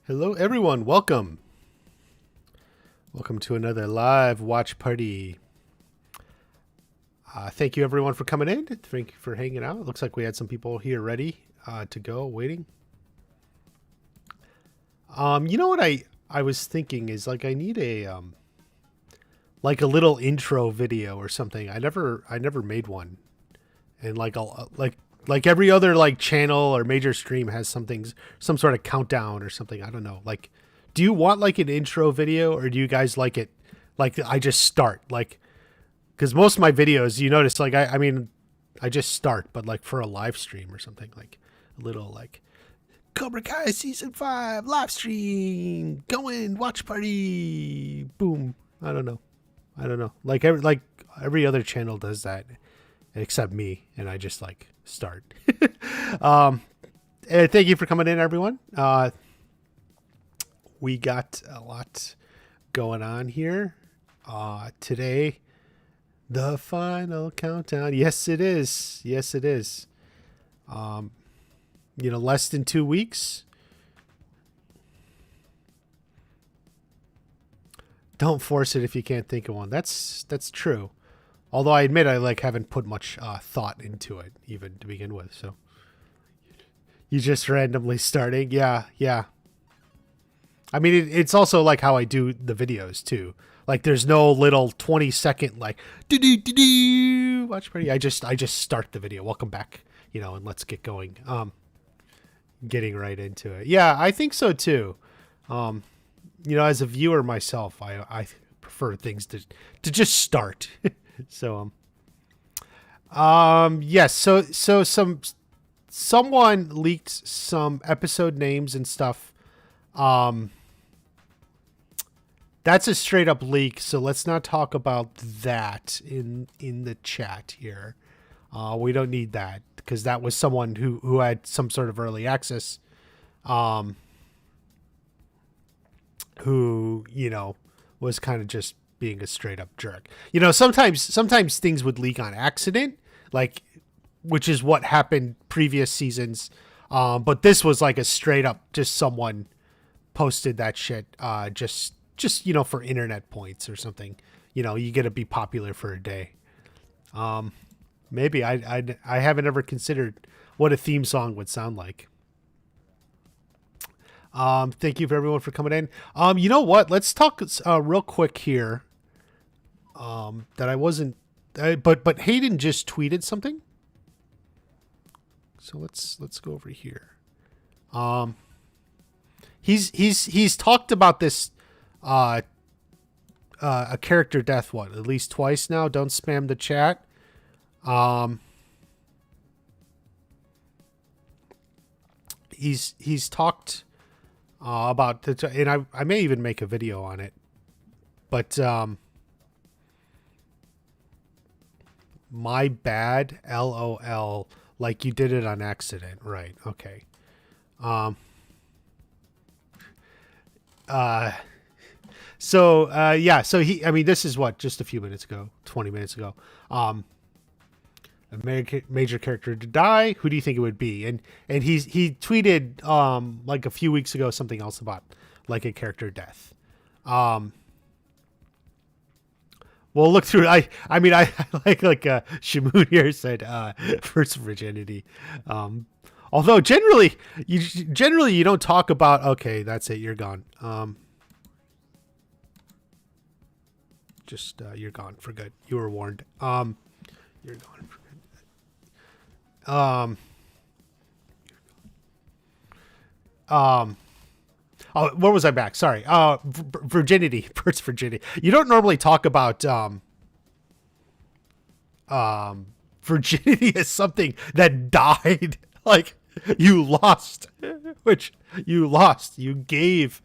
Hello, everyone. Welcome. Welcome to another live watch party. Thank you, everyone, for coming in. Thank you for hanging out. It looks like we had some people here ready to go, waiting. You know what I was thinking is like I need a like a little intro video or something. I never made one, and like every other like channel or major stream has some sort of countdown or something. I don't know. Like, do you want like an intro video, or do you guys like it like I just start? Like, because most of my videos, you notice, like I mean, I just start, but like for a live stream or something, like a little like Cobra Kai season 5 live stream, going watch party, boom. I don't know. Like every other channel does that, except me, and I just like start. And thank you for coming in, everyone. We got a lot going on here today. The final countdown. Yes, it is. Less than 2 weeks. Don't force it if you can't think of one. That's true. Although I admit I like haven't put much thought into it even to begin with. So you just randomly starting. Yeah. I mean, it's also like how I do the videos too. Like there's no little 20-second like do watch party. I just start the video. Welcome back, and let's get going. Getting right into it. Yeah, I think so too. As a viewer myself, I prefer things to just start. So yes, so someone leaked some episode names and stuff. That's a straight up leak, so let's not talk about that in the chat here. We don't need that because that was someone who had some sort of early access, who was kind of just being a straight up jerk. Sometimes things would leak on accident, like, which is what happened previous seasons. But this was like a straight up, just someone posted that shit, just for internet points or something. You get to be popular for a day. Maybe I haven't ever considered what a theme song would sound like. Thank you for everyone for coming in. You know what? Let's talk real quick here. That I wasn't, but Hayden just tweeted something. So let's go over here. He's talked about this, a character death at least twice now. Don't spam the chat. He's talked about and I may even make a video on it, but my bad, LOL, like you did it on accident, right? Okay. So this is just a few minutes ago, 20 minutes ago. A major character to die. Who do you think it would be? And he tweeted like a few weeks ago something else about like a character death. We'll look through. I like Shamoon here said first virginity. Although generally you don't talk about, okay, that's it, you're gone. You're gone for good. You were warned. You're gone for good. Oh, where was I back? Sorry. Virginity, first virginity. You don't normally talk about virginity as something that died. Like you lost, which you lost. You gave.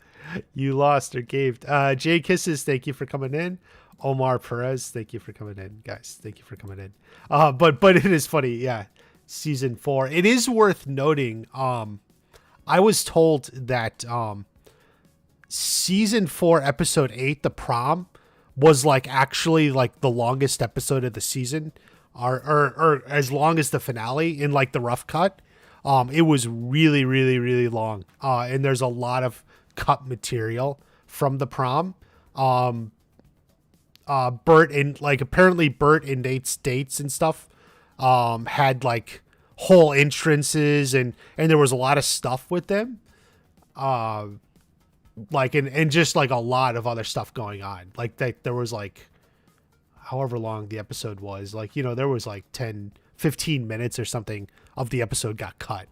You lost or gave. Jay Kisses, thank you for coming in. Omar Perez, thank you for coming in. Guys, thank you for coming in. But it is funny, yeah. Season 4. It is worth noting. I was told that season 4, episode 8, the prom, was like actually like the longest episode of the season, or as long as the finale in like the rough cut. It was really, really, really long. And there's a lot of cut material from the prom. Bert and like apparently Bert and Nate's dates and stuff had like whole entrances and there was a lot of stuff with them. Like and just like a lot of other stuff going on. Like there was like however long the episode was, like, you know, there was like 10-15 minutes or something of the episode got cut.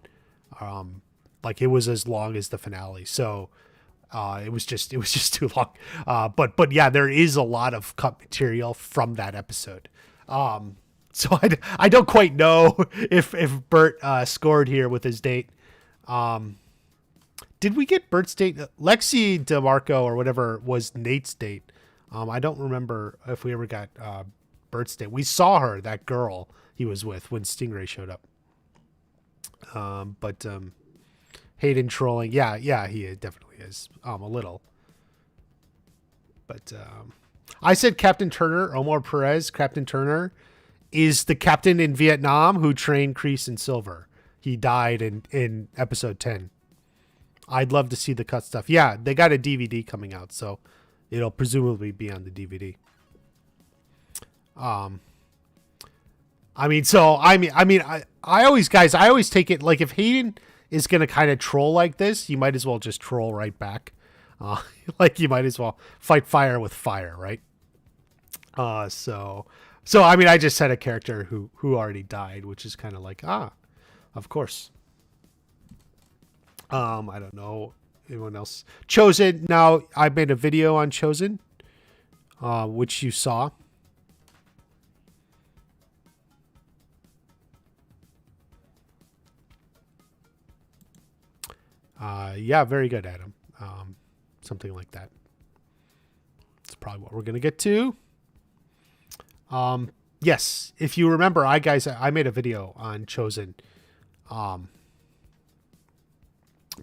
Like it was as long as the finale. So it was just too long. But yeah, there is a lot of cut material from that episode. So I don't quite know if Bert scored here with his date. Did we get Bert's date? Lexi DeMarco or whatever was Nate's date. I don't remember if we ever got Bert's date. We saw her, that girl he was with, when Stingray showed up. But Hayden trolling. Yeah, he definitely is. A little. But I said Captain Turner, Omar Perez. Captain Turner is the captain in Vietnam who trained Kreese and Silver. He died in episode 10. I'd love to see the cut stuff. Yeah, they got a DVD coming out, so it'll presumably be on the DVD. I always take it like if Hayden is going to kind of troll like this, you might as well just troll right back. Like you might as well fight fire with fire, right? So I mean, I just said a character who already died, which is kind of like, of course. I don't know anyone else. Chosen. Now I made a video on Chosen, which you saw. Yeah, very good, Adam. Something like that. It's probably what we're going to get to. Yes, if you remember, I made a video on Chosen,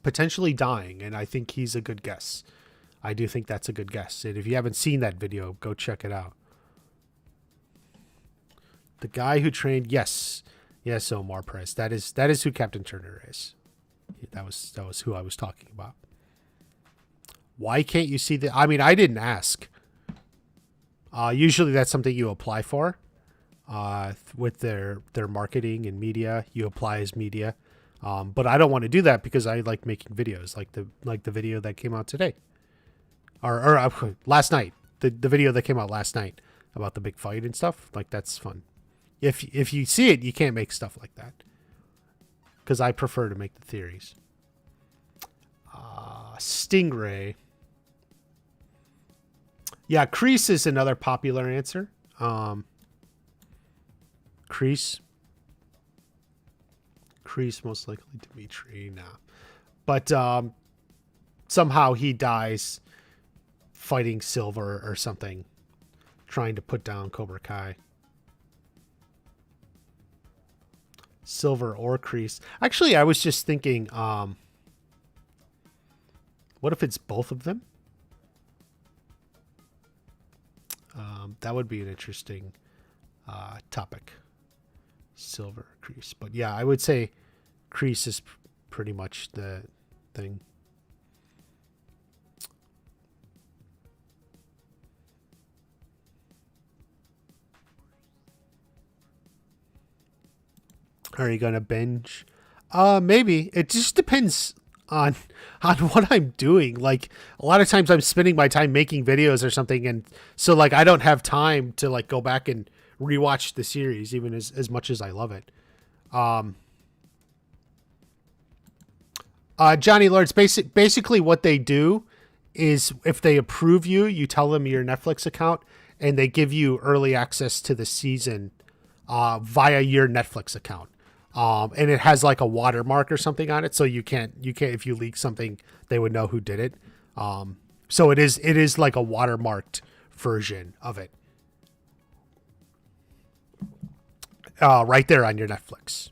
potentially dying, and I think he's a good guess. I do think that's a good guess. And if you haven't seen that video, go check it out. The guy who trained, yes, Omar Perez. That is who Captain Turner is. That was who I was talking about. Why can't you see the? I mean, I didn't ask. Usually that's something you apply for. With their marketing and media, you apply as media. But I don't want to do that because I like making videos, like the video that came out today, or last night. The video that came out last night about the big fight and stuff. Like that's fun. If you see it, you can't make stuff like that. Because I prefer to make the theories. Stingray. Yeah, Kreese is another popular answer. Kreese most likely Dimitri. Nah. But somehow he dies fighting Silver or something. Trying to put down Cobra Kai. Silver or Kreese. Actually, I was just thinking, what if it's both of them? That would be an interesting topic. Silver, Kreese. But yeah, I would say Kreese is pretty much the thing. Are you gonna binge? Maybe. It just depends on what I'm doing. Like a lot of times I'm spending my time making videos or something, and so like I don't have time to like go back and rewatch the series, even as much as I love it. Johnny Lords, basically what they do is if they approve you tell them your Netflix account, and they give you early access to the season via your Netflix account. And it has like a watermark or something on it, so you can't if you leak something, they would know who did it. So it is like a watermarked version of it. Right there on your Netflix.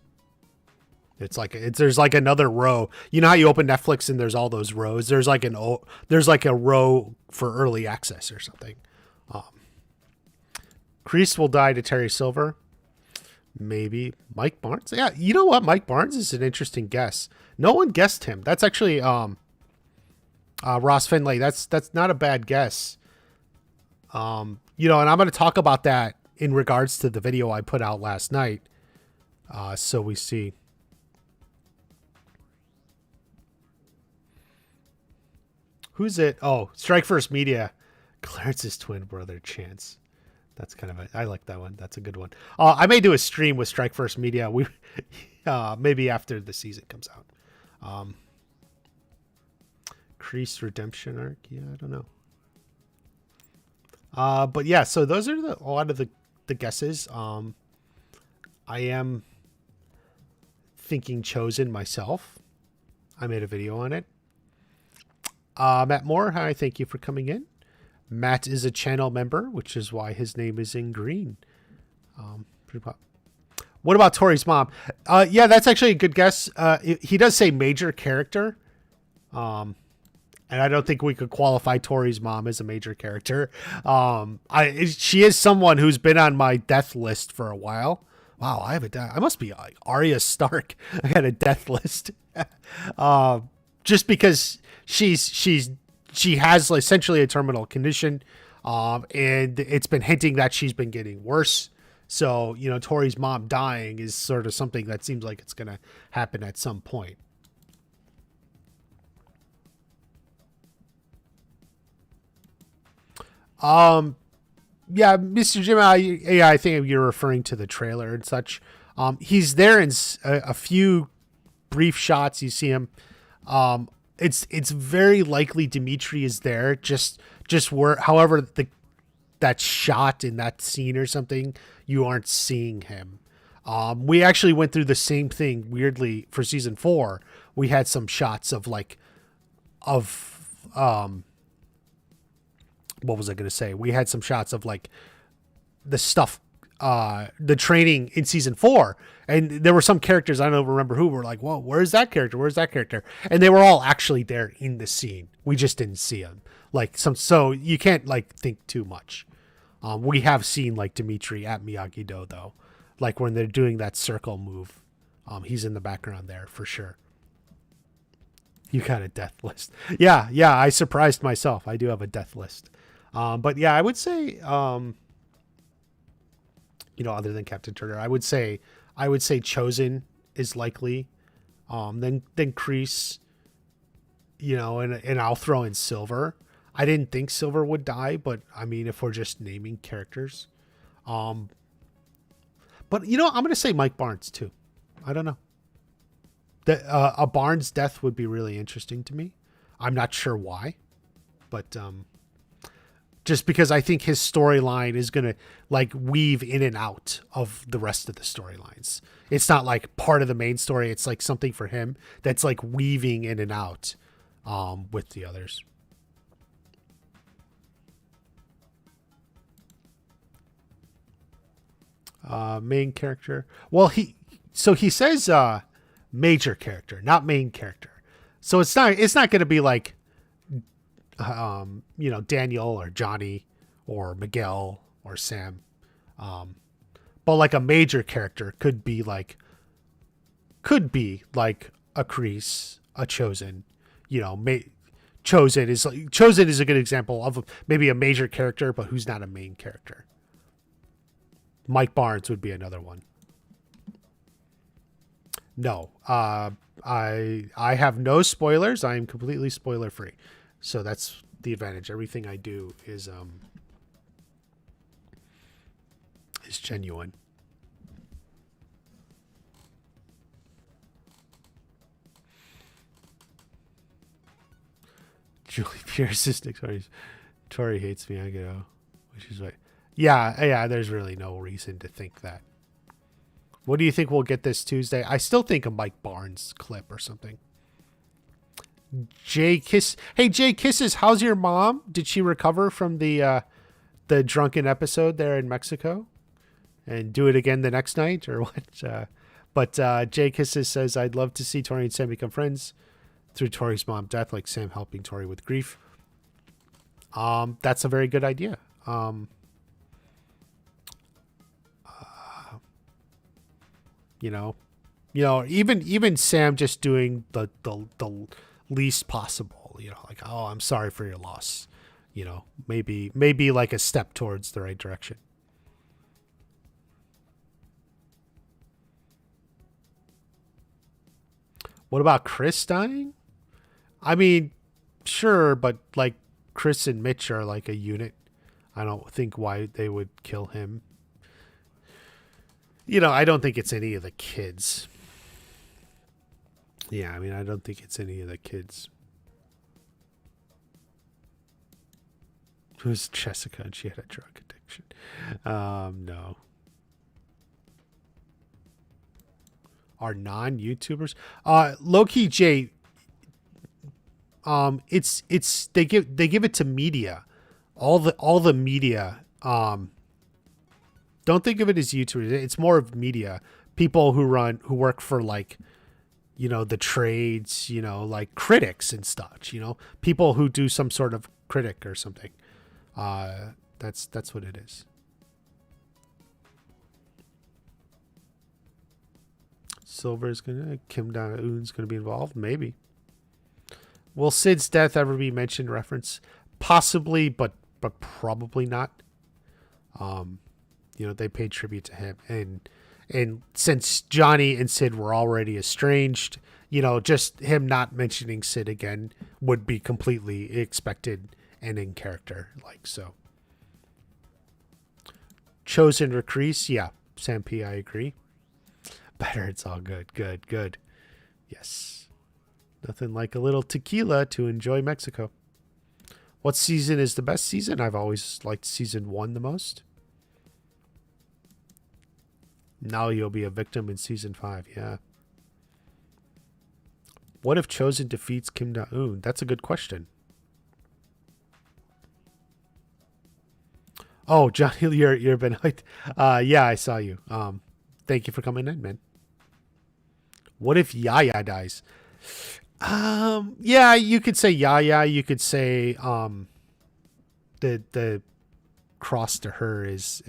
There's like another row. You know how you open Netflix and there's all those rows? There's like a row for early access or something. Kreese will die to Terry Silver. Maybe Mike Barnes. Yeah, you know what? Mike Barnes is an interesting guess. No one guessed him. That's actually Ross Finlay. That's not a bad guess. You know, and I'm going to talk about that in regards to the video I put out last night. So we see. Who's it? Oh, Strike First Media. Clarence's twin brother, Chance. That's kind of I like that one. That's a good one. I may do a stream with Strike First Media. We maybe after the season comes out. Crease Redemption arc. Yeah, I don't know. But yeah, so those are a lot of the guesses. I am thinking Chosen myself. I made a video on it. Matt Moore, hi, thank you for coming in. Matt is a channel member, which is why his name is in green. What about Tori's mom? Yeah, that's actually a good guess. He does say major character. And I don't think we could qualify Tori's mom as a major character. She is someone who's been on my death list for a while. Wow, I must be like Arya Stark. I got a death list. Just because she has essentially a terminal condition, and it's been hinting that she's been getting worse. So, you know, Tori's mom dying is sort of something that seems like it's going to happen at some point. Yeah, Mr. Jim, I think you're referring to the trailer and such. He's there in a few brief shots. You see him. It's very likely Dimitri is there. Just where, however, that shot in that scene or something, you aren't seeing him. We actually went through the same thing weirdly for season 4. We had some shots of what was I going to say? We had some shots of like the stuff, the training in season 4. And there were some characters, I don't remember who, were like, whoa, where's that character? Where's that character? And they were all actually there in the scene. We just didn't see them. So you can't like think too much. We have seen like Dimitri at Miyagi-Do though. Like when they're doing that circle move, he's in the background there for sure. You got a death list. Yeah, I surprised myself. I do have a death list. But yeah, I would say, other than Captain Turner, I would say Chosen is likely. Then Kreese, and I'll throw in Silver. I didn't think Silver would die, but I mean, if we're just naming characters, but I'm going to say Mike Barnes too. I don't know. A Barnes death would be really interesting to me. I'm not sure why, but, just because I think his storyline is going to like weave in and out of the rest of the storylines. It's not like part of the main story. It's like something for him that's like weaving in and out with the others. Main character. Well, he says major character, not main character. So it's not going to be like Daniel or Johnny or Miguel or Sam. But like a major character could be like a Kreese, a Chosen, Chosen is a good example of maybe a major character, but who's not a main character. Mike Barnes would be another one. No, I have no spoilers. I am completely spoiler free. So that's the advantage. Everything I do is genuine. Julie Pierce is Tori hates me. I go, which is right. Yeah. There's really no reason to think that. What do you think we'll get this Tuesday? I still think a Mike Barnes clip or something. Jay Kiss. Hey, Jay Kisses, how's your mom? Did she recover from the drunken episode there in Mexico? And do it again the next night or what? But Jay Kisses says, I'd love to see Tori and Sam become friends through Tori's mom death, like Sam helping Tori with grief. That's a very good idea. Even Sam just doing the least possible. You know, like, oh, I'm sorry for your loss. You know, maybe like a step towards the right direction. What about Chris dying? I mean, sure, but like Chris and Mitch are like a unit. I don't think why they would kill him. You know, I don't think it's any of the kids. Yeah, I mean, I don't think it's any of the kids. It was Jessica and she had a drug addiction. No. Are non-YouTubers? Low-key J, it's they give it to media. All the media. Don't think of it as YouTubers. It's more of media. People who work for like, you know, the trades, you know, like critics and such, you know, people who do some sort of critic or something. That's what it is. Silver's Kim Da-Eun's gonna be involved, maybe. Will Sid's death ever be mentioned? Reference, possibly, but probably not. You know, they paid tribute to him, and since Johnny and Sid were already estranged, you know, just him not mentioning Sid again would be completely expected and in character, like so. Chosen Recrease, yeah, Sam P, I agree. Better, it's all good, good. Yes. Nothing like a little tequila to enjoy Mexico. What season is the best season? I've always liked season 1 the most. Now you'll be a victim in season 5, yeah. What if Chosen defeats Kim Da-Eun? That's a good question. Oh, Johnny, you're been yeah, I saw you. Thank you for coming in, man. What if Yaya dies? Yeah, you could say Yaya. You could say the cross to her is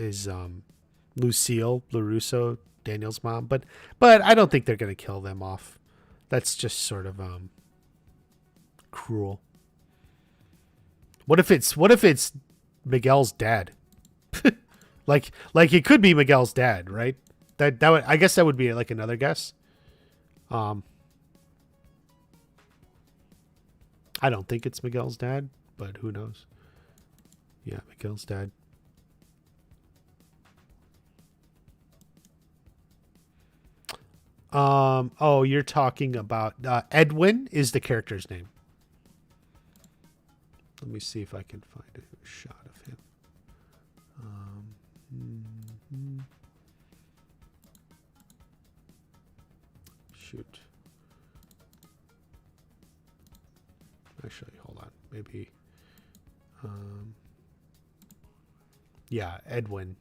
Lucille LaRusso, Daniel's mom. But I don't think they're gonna kill them off. That's just sort of cruel. What if it's Miguel's dad? like it could be Miguel's dad, right? That would, I guess that would be like another guess. I don't think it's Miguel's dad, but who knows? Yeah, Miguel's dad. Oh, you're talking about Edwin is the character's name. Let me see if I can find a shot of him. Shoot. Actually, hold on. Maybe. Yeah, Edwin.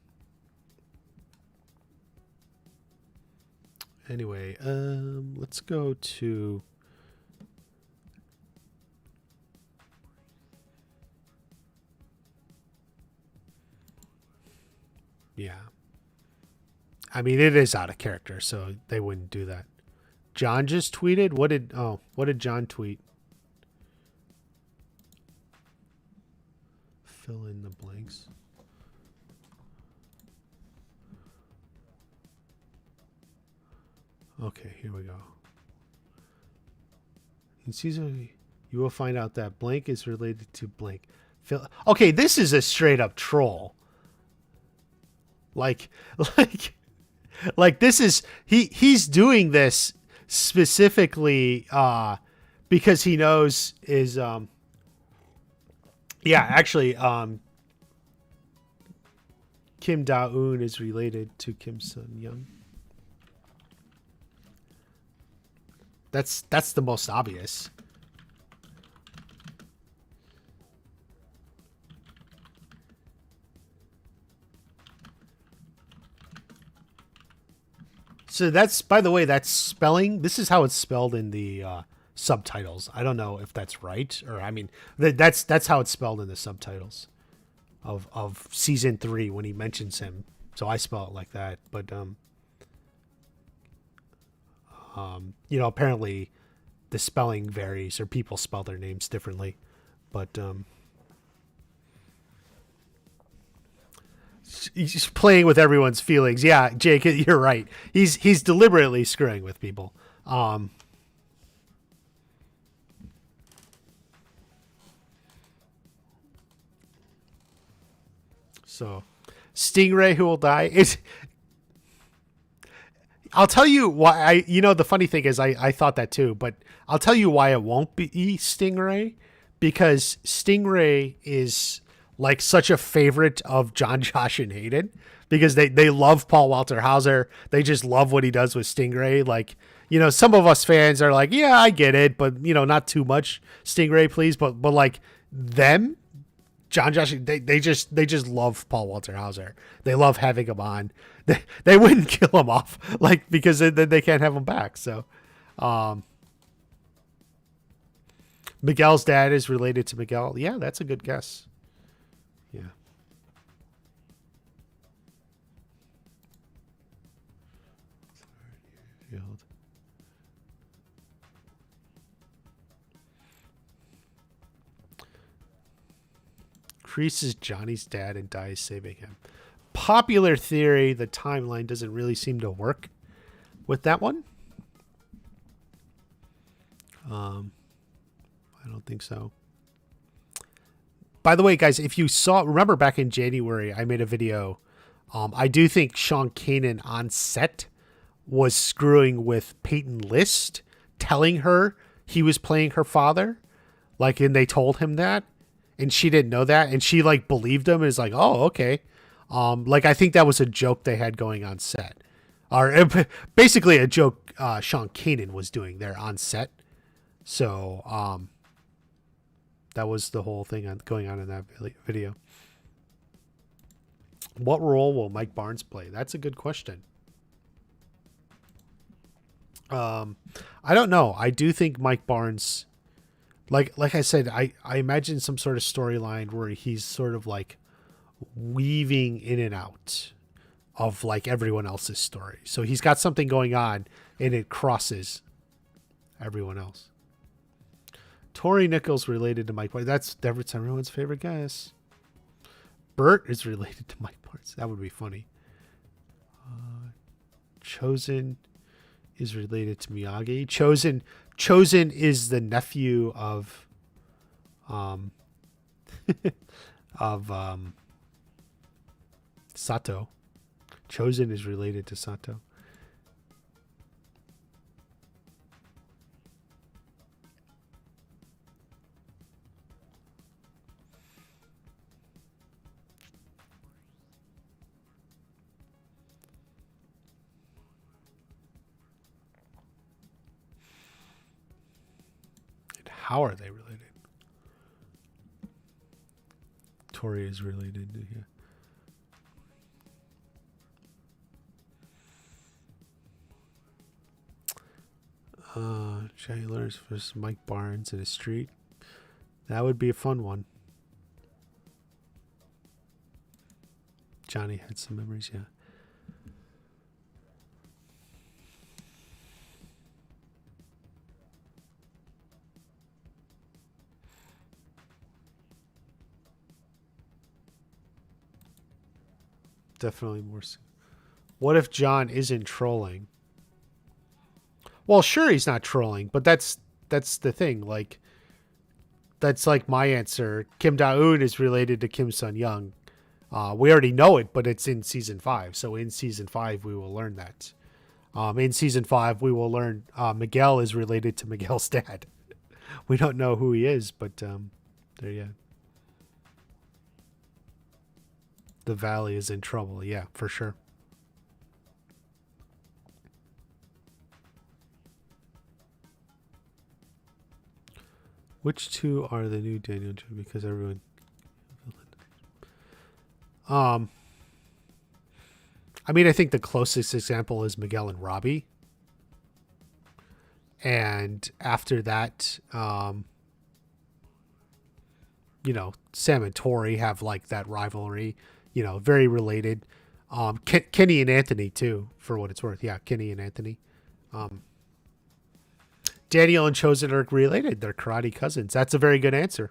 Anyway, let's go to. Yeah. I mean, it is out of character, so they wouldn't do that. John just tweeted. What did John tweet? Fill in the blanks. Okay, here we go. In season, you will find out that blank is related to blank. Okay, this is a straight up troll. Like this is he's doing this specifically because he knows is Kim Da-Eun is related to Kim Sun-young. That's the most obvious. So that's, by the way, that's spelling. This is how it's spelled in the subtitles. I don't know if that's right, or I mean, that's how it's spelled in the subtitles of season 3 when he mentions him. So I spell it like that. But you know, apparently the spelling varies or people spell their names differently. But he's playing with everyone's feelings. Yeah, Jake, you're right. He's deliberately screwing with people. So, Stingray who will die. I'll tell you why. The funny thing is, I thought that too, but I'll tell you why it won't be Stingray, because Stingray is like such a favorite of John, Josh, and Hayden, because they love Paul Walter Hauser. They just love what he does with Stingray. Like, some of us fans are like, yeah, I get it, but not too much Stingray, please. But like them, John, Josh, they just love Paul Walter Hauser. They love having him on. They wouldn't kill him off, like, because then they can't have him back. So, Miguel's dad is related to Miguel. Yeah, that's a good guess. Yeah. Kreese is Johnny's dad and dies saving him. Popular theory, the timeline doesn't really seem to work with that one. I don't think so. By the way, guys, if you remember back in January, I made a video. I do think Sean Kanan on set was screwing with Peyton List, telling her he was playing her father. Like, and they told him that, and she didn't know that, and she like believed him and is like, oh, okay. Like, I think that was a joke they had going on set, or basically a joke Sean Kanan was doing there on set. So that was the whole thing going on in that video. What role will Mike Barnes play? That's a good question. I don't know. I do think Mike Barnes, like I said, I imagine some sort of storyline where he's sort of like weaving in and out of like everyone else's story. So he's got something going on and it crosses everyone else. Tori Nichols related to Mike Barnes. That's everyone's favorite guess. Bert is related to Mike Barnes. That would be funny. Chosen is related to Miyagi. Chosen is the nephew of Sato. Chosen is related to Sato. How are they related? Tori is related to here. Johnny Lawrence versus Mike Barnes in a street. That would be a fun one. Johnny had some memories, yeah. Definitely more. What if John isn't trolling? Well, sure, he's not trolling, but that's the thing. Like, that's like my answer. Kim Da-Eun is related to Kim Sun-young. We already know it, but it's in season 5. So in season 5, we will learn that. In season 5, we will learn Miguel is related to Miguel's dad. We don't know who he is, but there you go. The Valley is in trouble. Yeah, for sure. Which two are the new Daniel Jones? Because everyone. I mean, I think the closest example is Miguel and Robbie. And after that, Sam and Tori have like that rivalry. Very related. Kenny and Anthony too, for what it's worth. Yeah, Kenny and Anthony. Daniel and Chosen are related. They're karate cousins. That's a very good answer.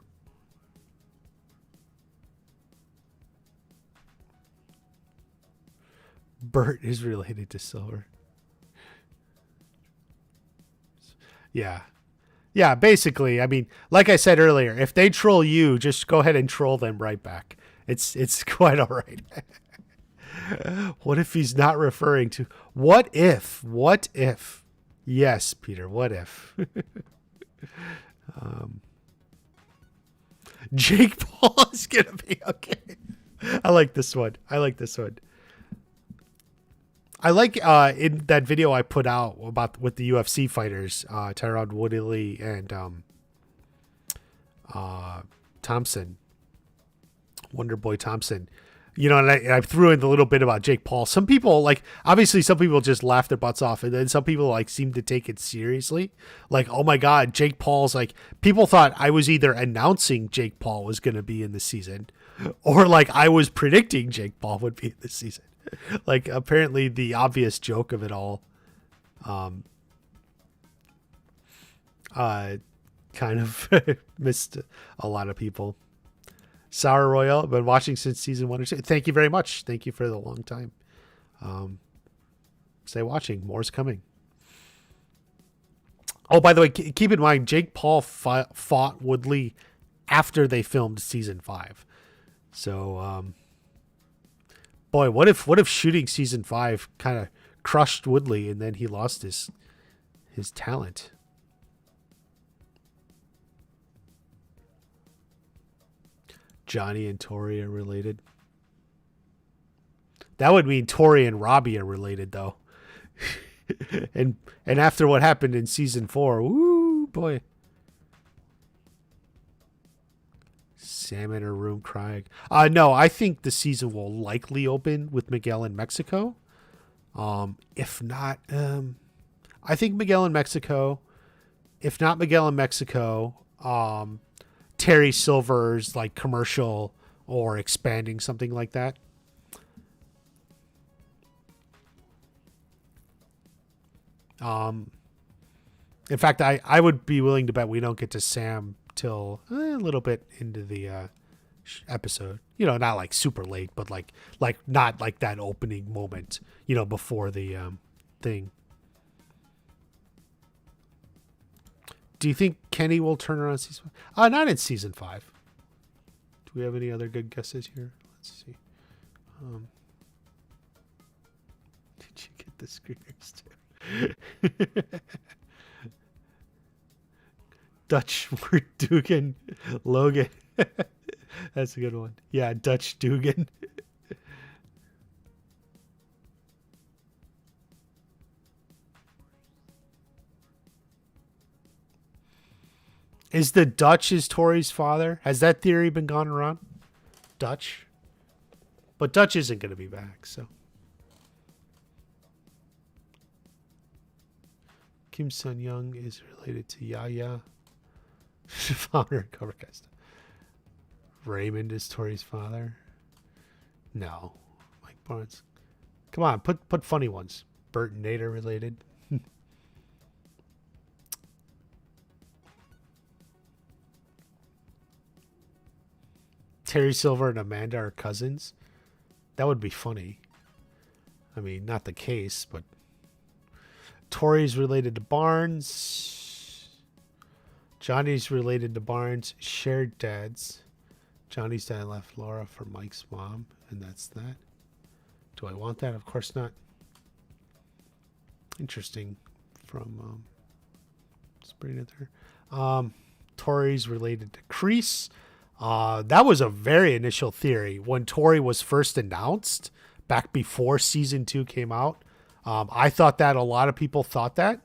Bert is related to Silver. Yeah. Yeah, basically, I mean, like I said earlier, if they troll you, just go ahead and troll them right back. It's quite all right. What if he's not referring to... What if? What if? Yes, Peter, what if? Jake Paul is going to be okay. I like this one. I like in that video I put out about with the UFC fighters, Tyrone Woodley and Thompson, Wonder Boy Thompson. You know, and I threw in the little bit about Jake Paul. Some people, like, obviously some people just laugh their butts off, and then some people, like, seem to take it seriously. Like, oh my God, Jake Paul's, like, people thought I was either announcing Jake Paul was going to be in the season, or, like, I was predicting Jake Paul would be in the season. Like, apparently the obvious joke of it all kind of missed a lot of people. Sour Royale, been watching since season 1 or 2. Thank you very much. Thank you for the long time. Stay watching. More's coming. Oh, by the way, keep in mind, Jake Paul fought Woodley after they filmed season 5. So, boy, what if shooting season 5 kind of crushed Woodley and then he lost his talent? Johnny and Tori are related. That would mean Tori and Robbie are related, though. and after what happened in season 4, woo boy. Sam in her room crying. No, I think the season will likely open with Miguel in Mexico. If not, I think Miguel in Mexico. If not Miguel in Mexico, Terry Silver's like commercial or expanding, something like that. In fact, I would be willing to bet we don't get to Sam till a little bit into the episode. You know, not like super late, but like not like that opening moment, you know, before the thing. Do you think Kenny will turn around season 5? Not in season 5. Do we have any other good guesses here? Let's see. Did you get the screeners too? Dutch word Dugan Logan. That's a good one. Yeah, Dutch Dugan. Is the Dutch Tori's father? Has that theory been gone around? Dutch? But Dutch isn't going to be back, so. Kim Sun Young is related to Yaya. Founder of Cobra Kai. Raymond is Tori's father. No. Mike Barnes. Come on, put funny ones. Bert and Nader related. Terry Silver and Amanda are cousins. That would be funny. I mean, not the case, but Tori's related to Barnes. Johnny's related to Barnes. Shared dads. Johnny's dad left Laura for Mike's mom, and that's that. Do I want that? Of course not. Interesting. From Sabrina there. Tori's related to Kreese. That was a very initial theory when Tori was first announced back before season 2 came out. I thought that, a lot of people thought that.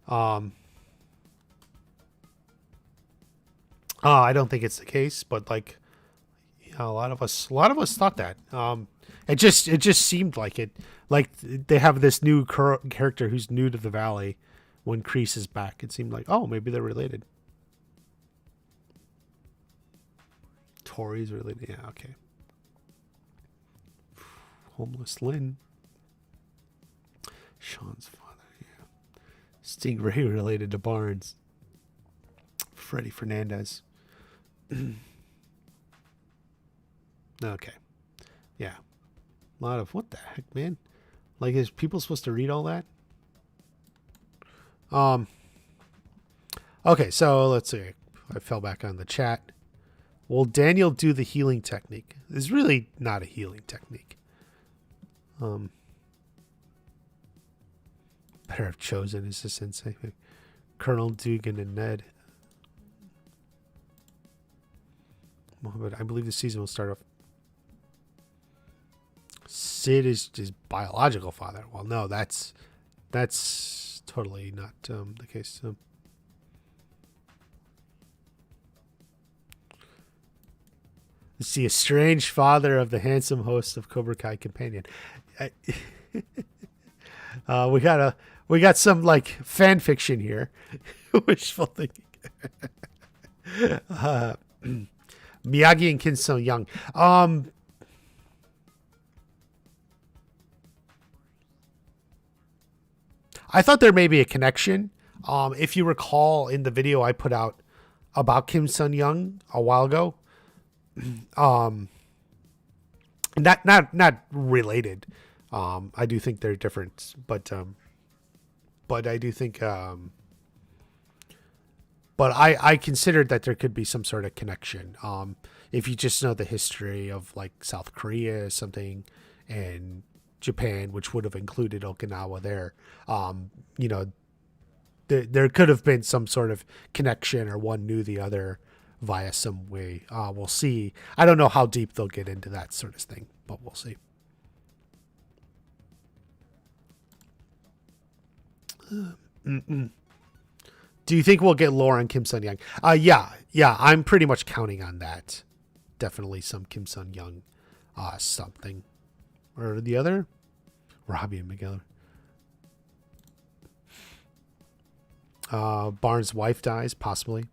I don't think it's the case, but like, you know, a lot of us thought that. It just seemed like it. Like they have this new character who's new to the Valley. When Kreese is back, it seemed like, oh, maybe they're related. Tori's related. Yeah, okay. Homeless Lynn. Sean's father, yeah. Stingray related to Barnes. Freddie Fernandez. Okay. Yeah. A lot of, what the heck, man? Like, is people supposed to read all that? Okay, so let's see. I fell back on the chat. Will Daniel do the healing technique? It's really not a healing technique. Better have chosen as a sensei. Colonel Dugan and Ned. But I believe the season will start off. Sid is his biological father. Well, no, that's totally not the case. See, a strange father of the handsome host of Cobra Kai companion. We got some like fan fiction here. Wishful thinking. Miyagi and Kim Sung Young. I thought there may be a connection. If you recall in the video I put out about Kim Sung Young a while ago, not related. I do think they're different, but I do think, but I considered that there could be some sort of connection. If you just know the history of like South Korea or something and Japan, which would have included Okinawa there, you know, there could have been some sort of connection or one knew the other via some way. We'll see. I don't know how deep they'll get into that sort of thing, but we'll see. Do you think we'll get lore on Kim Sung Young? Yeah, I'm pretty much counting on that. Definitely some Kim Sung Young something. Or the other? Robbie and Miguel. Barnes' wife dies, possibly.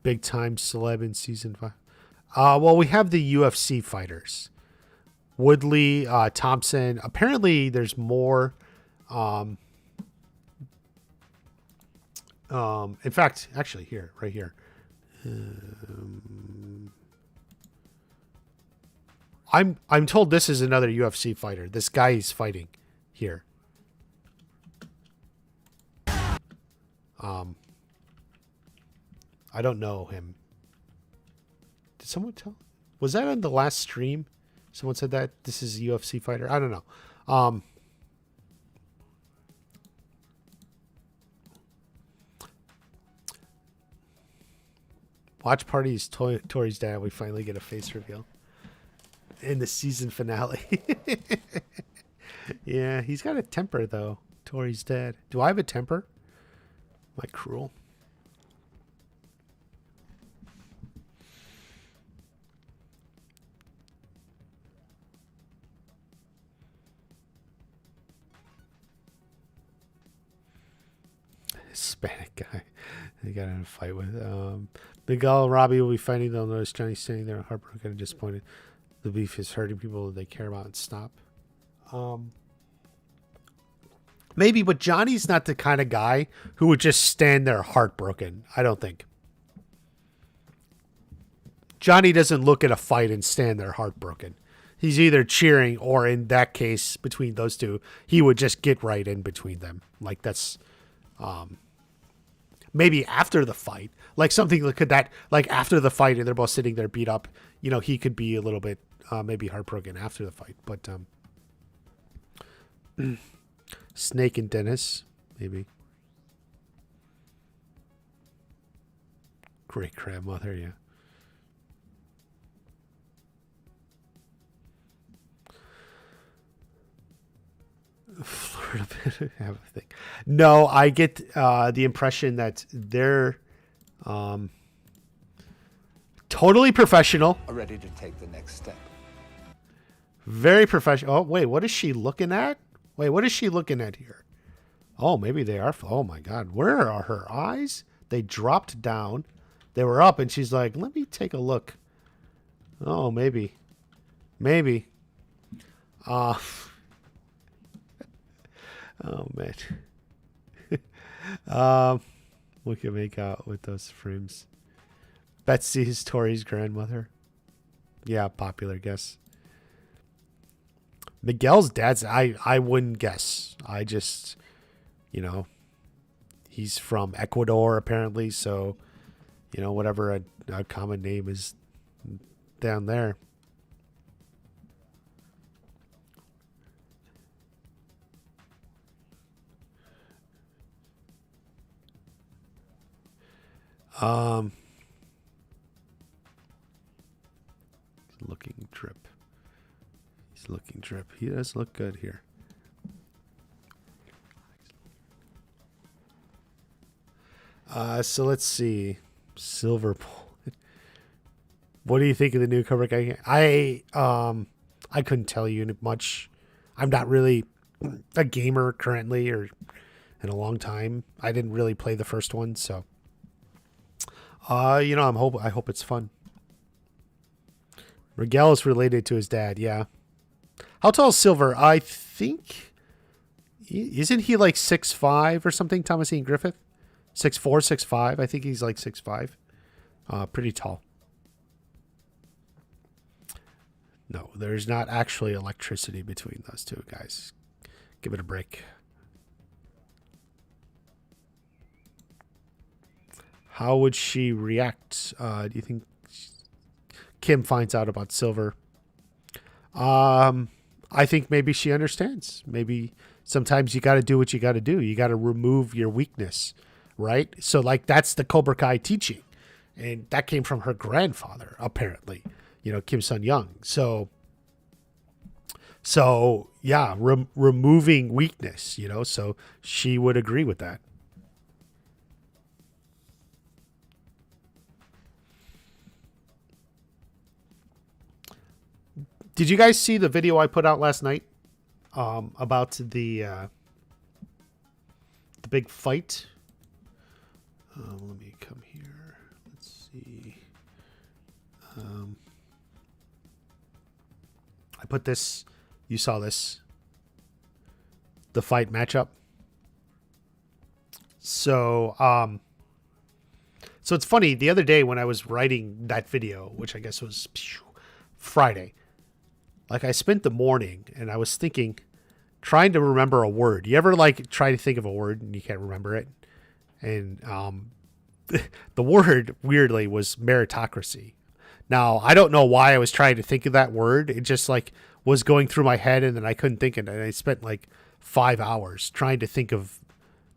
Big time celeb in season 5. Well, we have the UFC fighters. Woodley, Thompson. Apparently, there's more. In fact, actually, here, right here. I'm told this is another UFC fighter. This guy is fighting here. I don't know him. Did someone tell? Was that on the last stream? Someone said that this is a UFC fighter. I don't know. Watch parties. Tori's dad. We finally get a face reveal in the season finale. Yeah, he's got a temper though. Tori's dad. Do I have a temper? Am I cruel? Hispanic guy they got in a fight with. Miguel and Robbie will be fighting. They'll notice Johnny standing there heartbroken and disappointed. The beef is hurting people that they care about and stop. Maybe, but Johnny's not the kind of guy who would just stand there heartbroken. I don't think. Johnny doesn't look at a fight and stand there heartbroken. He's either cheering or, in that case, between those two, he would just get right in between them. Like that's, maybe after the fight, like something like that, like after the fight and they're both sitting there beat up, you know, he could be a little bit, maybe heartbroken after the fight, but, Snake and Dennis, maybe. Great grandmother, yeah. Florida have a thing. No, I get the impression that they're totally professional. Ready to take the next step. Very professional. Oh, wait, what is she looking at? Wait, what is she looking at here? Oh, maybe they are. Oh, my God. Where are her eyes? They dropped down. they were up, and she's like, "Let me take a look." Oh, maybe. Uh, oh man. We can make out with those frames. Betsy is Tori's grandmother. Yeah, popular guess. Miguel's dad's, I wouldn't guess. I just, he's from Ecuador apparently, so, whatever a common name is down there. Looking drip. He's looking drip. He does look good here. So let's see. Silver bullet. What do you think of the new Cobra Kai? I couldn't tell you much. I'm not really a gamer currently or in a long time. I didn't really play the first one, so I hope it's fun. Miguel is related to his dad, yeah. How tall is Silver? I think, isn't he like 6'5" or something, Thomasine Griffith? 6'4", 6'5". I think he's like 6'5". Pretty tall. No, there's not actually electricity between those two guys. Give it a break. How would she react? Do you think Kim finds out about Silver? I think maybe she understands. Maybe sometimes you got to do what you got to do. You got to remove your weakness, right? So like that's the Cobra Kai teaching. And that came from her grandfather, apparently, Kim Sun-young. So yeah, removing weakness, so she would agree with that. Did you guys see the video I put out last night about the big fight? Let me come here. Let's see. I put this. You saw this. The fight matchup. So it's funny. The other day when I was writing that video, which I guess was Friday. Like I spent the morning and I was thinking, trying to remember a word. You ever like try to think of a word and you can't remember it? And the word weirdly was meritocracy. Now I don't know why I was trying to think of that word. It just like was going through my head and then I couldn't think of it. And I spent like 5 hours trying to think of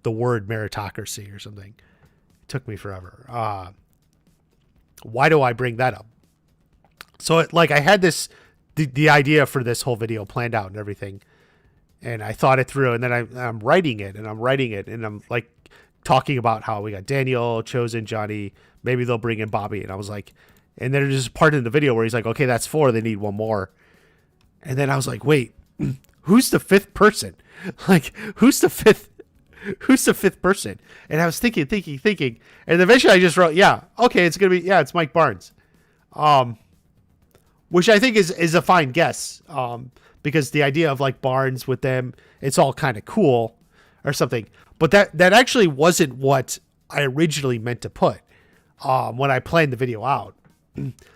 the word meritocracy or something. It took me forever. Why do I bring that up? So I had this. The idea for this whole video planned out and everything. And I thought it through and then I'm writing it and I'm like talking about how we got Daniel, Chosen, Johnny, maybe they'll bring in Bobby. And I was like, and then there's a part in the video where he's like, okay, that's 4. They need 1 more. And then I was like, wait, who's the 5th person? Like, who's the fifth person? And I was thinking. And eventually I just wrote, yeah, okay, it's Mike Barnes. Which I think is a fine guess, because the idea of like Barnes with them, it's all kind of cool or something. But that actually wasn't what I originally meant to put when I planned the video out.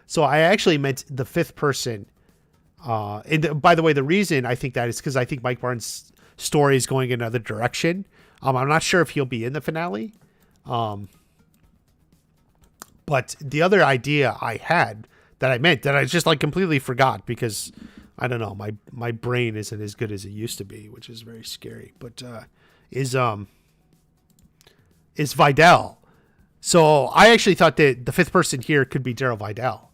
So I actually meant the 5th person. And by the way, the reason I think that is because I think Mike Barnes' story is going in another direction. I'm not sure if he'll be in the finale. But the other idea I had that I meant that I just like completely forgot because I don't know, my brain isn't as good as it used to be, which is very scary, but is Vidal. So I actually thought that the 5th person here could be Daryl Vidal.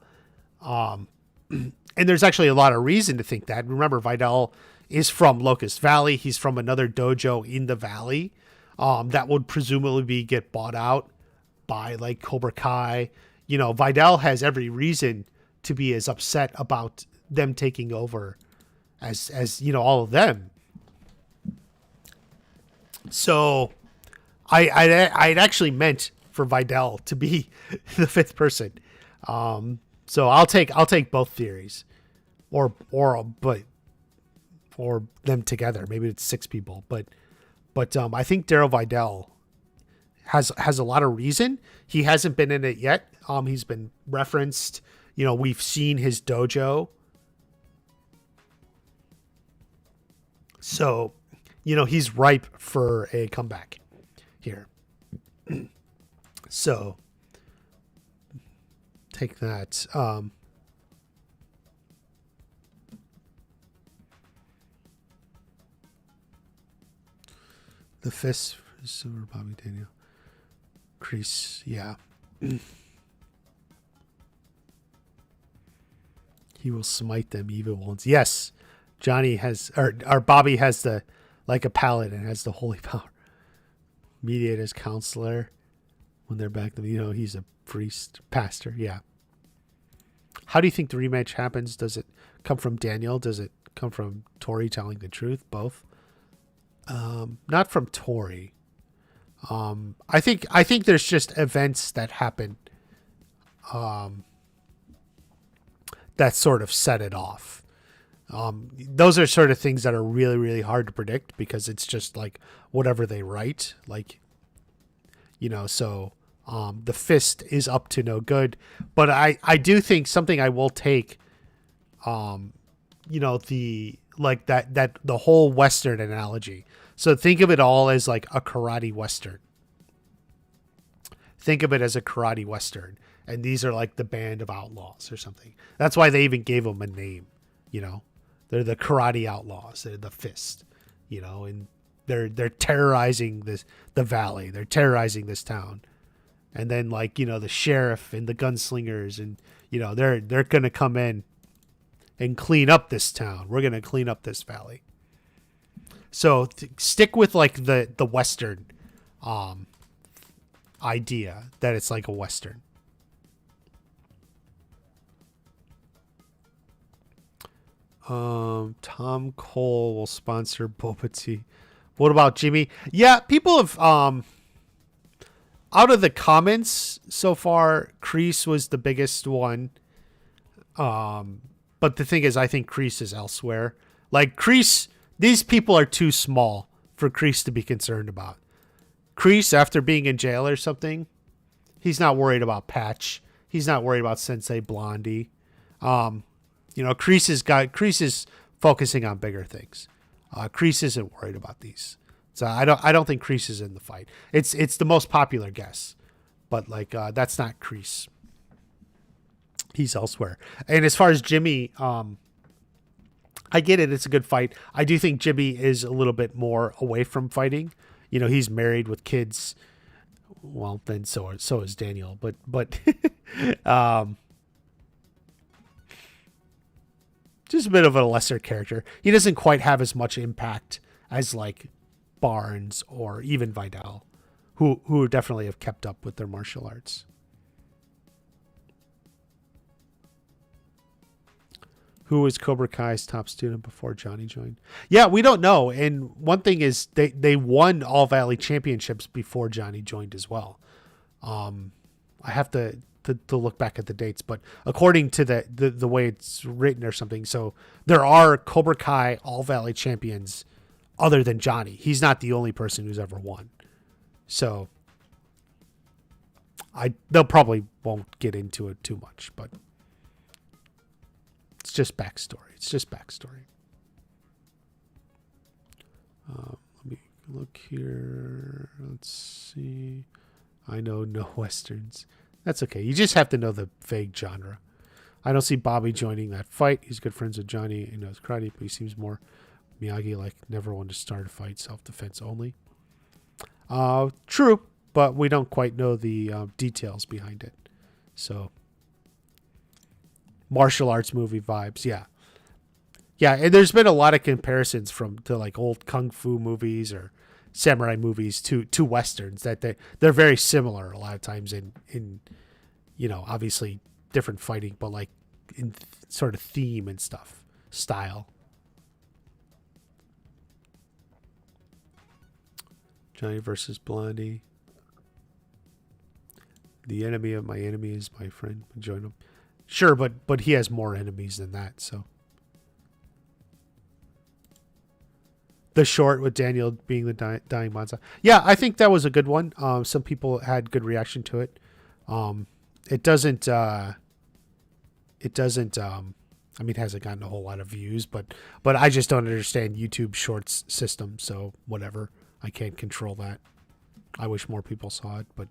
And there's actually a lot of reason to think that. Remember, Vidal is from Locust Valley. He's from another dojo in the valley that would presumably get bought out by like Cobra Kai. Vidal has every reason to be as upset about them taking over as all of them. So I'd actually meant for Vidal to be the fifth person. So I'll take both theories, or them together. Maybe it's 6 people, but I think Daryl Vidal has a lot of reason. He hasn't been in it yet. He's been referenced. We've seen his dojo. So, he's ripe for a comeback here. So, take that. The fist, Silver Bobby Daniel. Crease, yeah. He will smite them evil ones. Yes, Johnny has, or Bobby has like a pallet and has the holy power. Mediate as counselor when they're back. He's a priest, pastor. Yeah. How do you think the rematch happens? Does it come from Daniel? Does it come from Tori telling the truth? Both. Not from Tori. I think there's just events that happen. That sort of set it off. Those are sort of things that are really, really hard to predict because it's just like whatever they write, like, so, the fist is up to no good, but I do think something I will take, the whole Western analogy. So think of it all as like a karate Western. Think of it as a karate Western. And these are like the band of outlaws or something. That's why they even gave them a name, They're the karate outlaws. They're the fist, and they're terrorizing the valley. They're terrorizing this town. And then the sheriff and the gunslingers and, they're going to come in and clean up this town. We're going to clean up this valley. So stick with like the Western idea that it's like a Western. Tom Cole will sponsor Boba Tea. What about Jimmy? Yeah, people have out of the comments so far, Kreese was the biggest one. But the thing is, I think Kreese is elsewhere. Like Kreese, these people are too small for Kreese to be concerned about. Kreese, after being in jail or something, he's not worried about Patch. He's not worried about Sensei Blondie. Kreese is focusing on bigger things. Kreese isn't worried about these. So I don't think Kreese is in the fight. It's the most popular guess, but that's not Kreese. He's elsewhere. And as far as Jimmy, I get it. It's a good fight. I do think Jimmy is a little bit more away from fighting. He's married with kids. Well, then so is Daniel, but just a bit of a lesser character. He doesn't quite have as much impact as like Barnes or even Vidal, who definitely have kept up with their martial arts. Who was Cobra Kai's top student before Johnny joined? Yeah, we don't know. And one thing is they won All Valley Championships before Johnny joined as well. I have to look back at the dates, but according to the way it's written or something, so there are Cobra Kai All Valley champions other than Johnny. He's not the only person who's ever won. So they'll probably won't get into it too much, but it's just backstory. Let me look here. Let's see. I know no Westerns. That's okay. You just have to know the vague genre. I don't see Bobby joining that fight. He's good friends with Johnny. He knows karate, but he seems more Miyagi, like never one to start a fight, self-defense only. True, but we don't quite know the details behind it. So, martial arts movie vibes, yeah. Yeah, and there's been a lot of comparisons to like old kung fu movies or samurai movies to westerns that they're very similar a lot of times in obviously different fighting, but like in sort of theme and stuff, style. Johnny versus Blondie. The enemy of my enemy is my friend. Join him. Sure, but he has more enemies than that. So the short with Daniel being the dying Monza. Yeah, I think that was a good one. Some people had good reaction to it. It doesn't. I mean, it hasn't gotten a whole lot of views, but I just don't understand YouTube Shorts system. So whatever, I can't control that. I wish more people saw it, but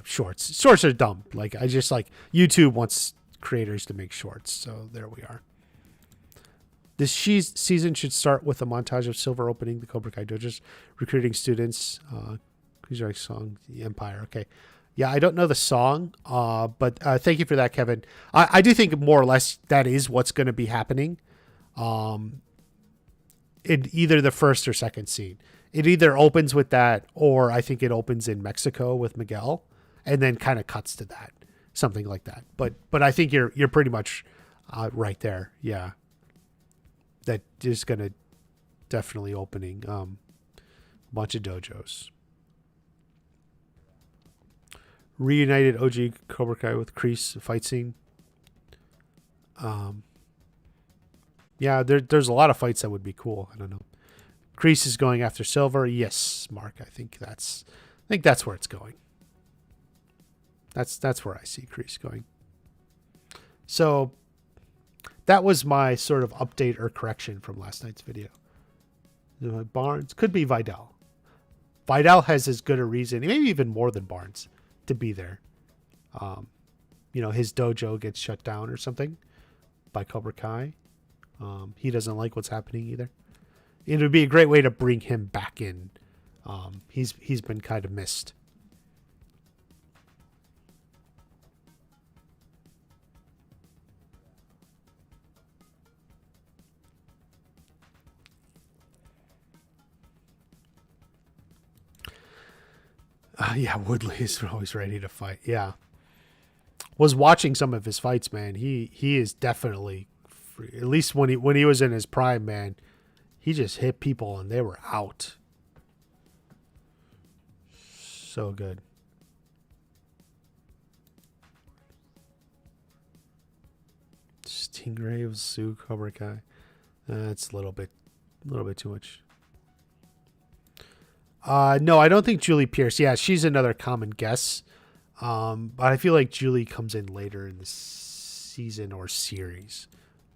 shorts are dumb. Like YouTube wants creators to make shorts. So there we are. This season should start with a montage of Silver opening the Cobra Kai dojos, recruiting students. Who's our song? The Empire. Okay. Yeah, I don't know the song, but thank you for that, Kevin. I do think more or less that is what's going to be happening in either the first or second scene. It either opens with that, or I think it opens in Mexico with Miguel and then kind of cuts to that, something like that. But I think you're pretty much right there. Yeah. That is going to definitely opening a bunch of dojos. Reunited OG Cobra Kai with Kreese fight scene. Yeah, there's a lot of fights that would be cool. I don't know. Kreese is going after Silver. Yes, Mark. I think that's where it's going. That's where I see Kreese going. So that was my sort of update or correction from last night's video. Barnes could be Vidal. Vidal has as good a reason, maybe even more than Barnes, to be there. His dojo gets shut down or something by Cobra Kai. He doesn't like what's happening either. It would be a great way to bring him back in. He's been kind of missed. Yeah, Woodley is always ready to fight. Yeah. Was watching some of his fights, man. He is definitely free. At least when he was in his prime, man, he just hit people and they were out. So good. Stingray of Sue Cobra Kai. That's a little bit too much. No, I don't think Julie Pierce. Yeah, she's another common guess. But I feel like Julie comes in later in the season or series,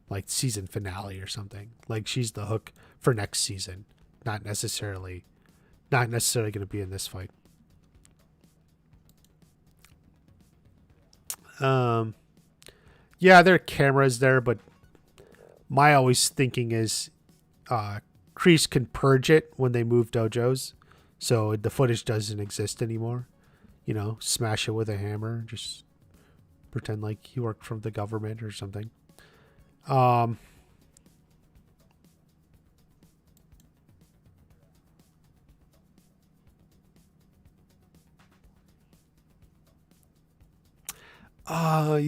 like season finale or something. Like she's the hook for next season, not necessarily going to be in this fight. Yeah, there are cameras there, but my always thinking is, Kreese can purge it when they move dojos. So the footage doesn't exist anymore. Smash it with a hammer. Just pretend like you work from the government or something. You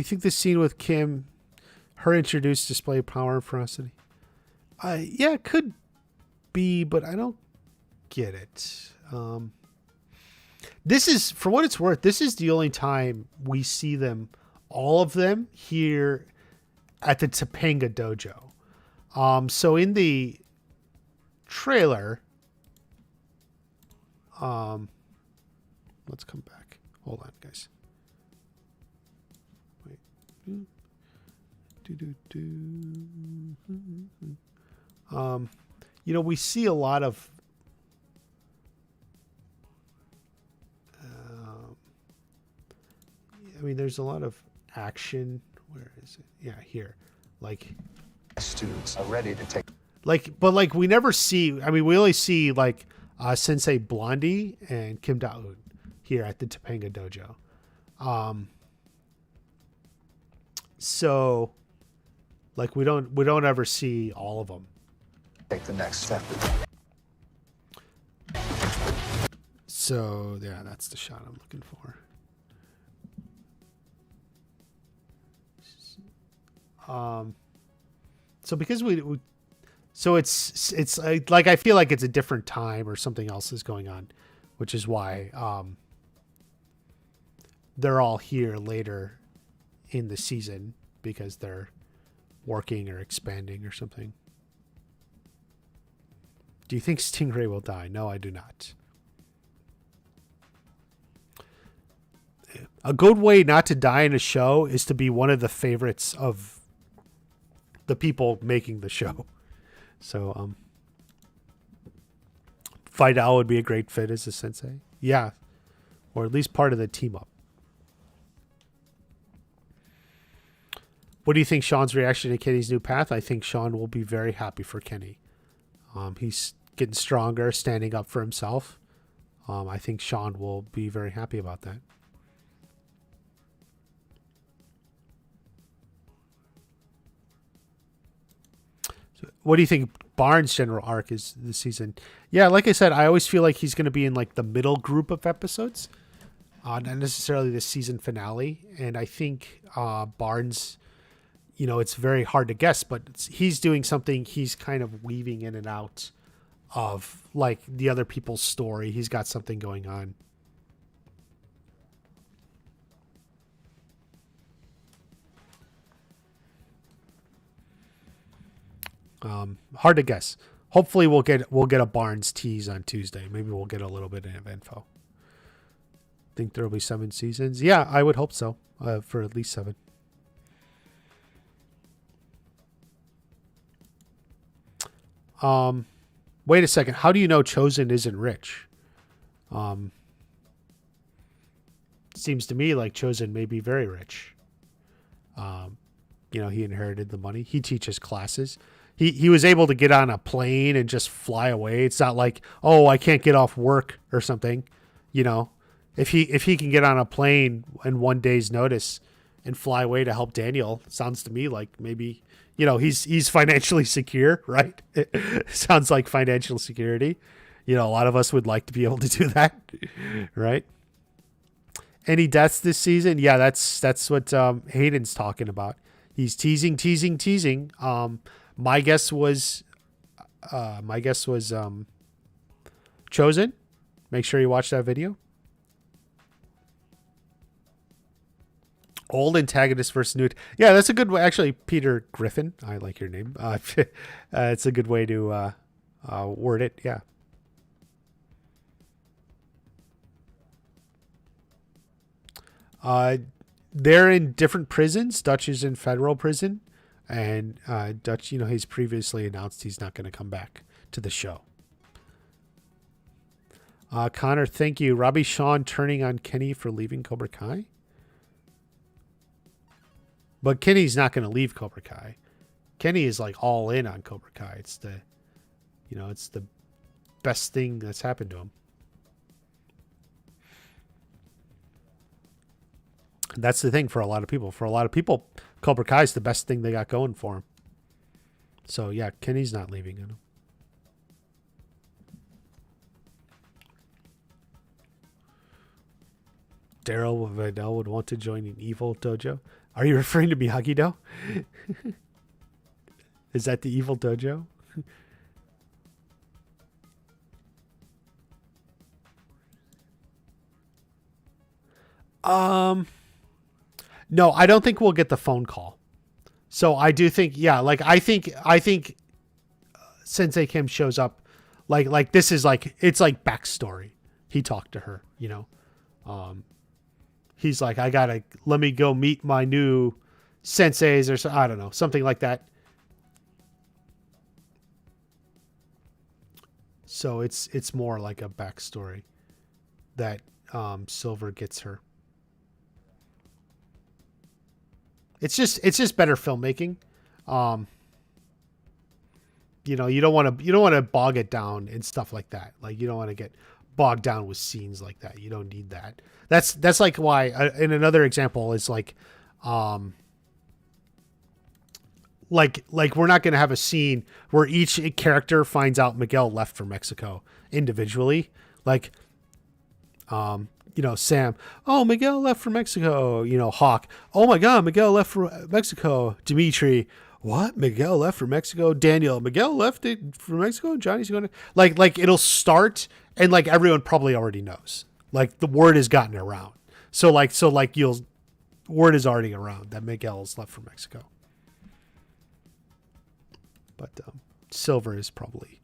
think the scene with Kim, her introduced display of power and ferocity? Yeah, it could be, but I don't get it. This is, for what it's worth, this is the only time we see them, all of them, here at the Topanga Dojo. So in the trailer, let's come back. Hold on, guys. Wait. We see a lot of there's a lot of action. Where is it? Yeah, here. Like students are ready to take. But we never see. We only see Sensei Blondie and Kim Da-Eun here at the Topanga Dojo. So, we don't ever see all of them. Take the next step. So yeah, that's the shot I'm looking for. So because so it's like I feel like it's a different time or something else is going on which is why they're all here later in the season because they're working or expanding or something. Do you think Stingray will die? No, I do not. A good way not to die in a show is to be one of the favorites of the people making the show. So, Vidal would be a great fit as a sensei. Yeah. Or at least part of the team up. What do you think Sean's reaction to Kenny's new path? I think Sean will be very happy for Kenny. He's getting stronger, standing up for himself. I think Sean will be very happy about that. So what do you think Barnes' general arc is this season? Yeah, like I said, I always feel like he's going to be in like the middle group of episodes, not necessarily the season finale. And I think Barnes, you know, it's very hard to guess, but he's doing something. He's kind of weaving in and out of like the other people's story. He's got something going on. Hard to guess. Hopefully we'll get a Barnes tease on Tuesday. Maybe we'll get a little bit of info. Think there'll be 7 seasons. Yeah, I would hope so. For at least 7. Wait a second. How do you know Chosen isn't rich? Seems to me like Chosen may be very rich. You know, he inherited the money. He teaches classes. He was able to get on a plane and just fly away. It's not like, oh, I can't get off work or something. You know, if he can get on a plane in 1 day's notice and fly away to help Daniel, sounds to me like maybe, you know, he's financially secure, right? It sounds like financial security. You know, a lot of us would like to be able to do that, right? Any deaths this season? Yeah, that's what Hayden's talking about. He's teasing. My guess was Chosen. Make sure you watch that video. Old antagonist versus new. Yeah, that's a good way. Actually, Peter Griffin. I like your name. It's a good way to word it. Yeah. They're in different prisons. Dutch is in federal prison. And Dutch, you know, he's previously announced he's not going to come back to the show. Connor, thank you. Robbie Shawn turning on Kenny for leaving Cobra Kai. But Kenny's not going to leave Cobra Kai. Kenny is like all in on Cobra Kai. It's the best thing that's happened to him. And that's the thing for a lot of people. For a lot of people, Cobra Kai is the best thing they got going for him. So yeah, Kenny's not leaving him. Daryl Vidal would want to join an evil dojo. Are you referring to Miyagi-Do? Is that the evil dojo? No, I don't think we'll get the phone call. So I do think, yeah, like I think Sensei Kim shows up like this is like, it's like backstory. He talked to her, you know. He's like, let me go meet my new senseis or so, I don't know, something like that. So it's more like a backstory that Silver gets her. It's just better filmmaking. You know, you don't want to bog it down and stuff like that. Like you don't want to get bogged down with scenes like that. You don't need that. That's like why. In another example is like we're not going to have a scene where each character finds out Miguel left for Mexico individually. Like, you know, Sam, oh, Miguel left for Mexico. You know, Hawk, oh my God, Miguel left for Mexico. Dimitri, What? Miguel left for Mexico. Daniel, Miguel left it for Mexico. Johnny's going to like it'll start and like everyone probably already knows. Like the word has gotten around. So word is already around that Miguel's left for Mexico. But Silver is probably,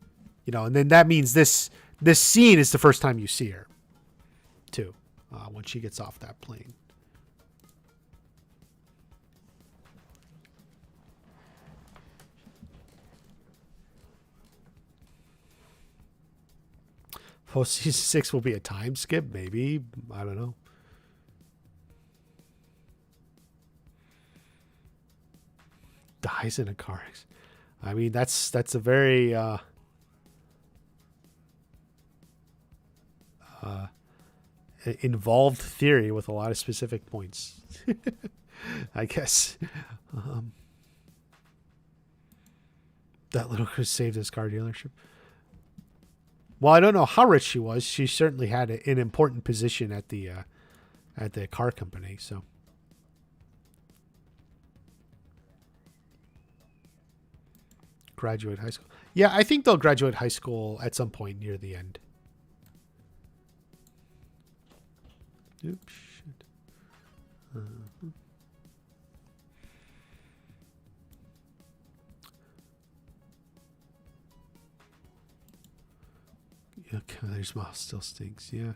and then that means this scene is the first time you see her, too, when she gets off that plane. Oh, season 6 will be a time skip, maybe. I don't know. Dies in a car accident. I mean, that's a very involved theory with a lot of specific points. I guess. That little girl saved his car dealership. Well, I don't know how rich she was. She certainly had an important position at the car company. So, graduate high school. Yeah, I think they'll graduate high school at some point near the end. Oops. Shit. Okay, there's Miles still stinks. Yeah.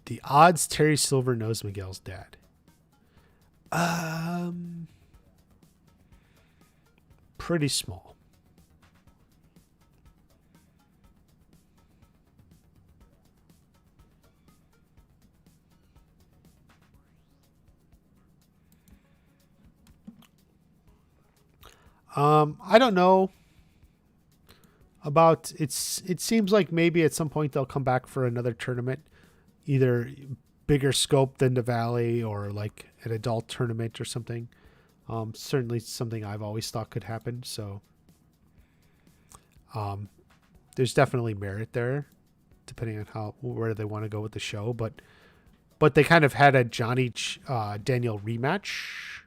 The odds Terry Silver knows Miguel's dad. Pretty small. I don't know about it seems like maybe at some point they'll come back for another tournament, either bigger scope than the Valley or like an adult tournament or something. Certainly something I've always thought could happen. So there's definitely merit there, depending on where they want to go with the show. But they kind of had a Johnny Daniel rematch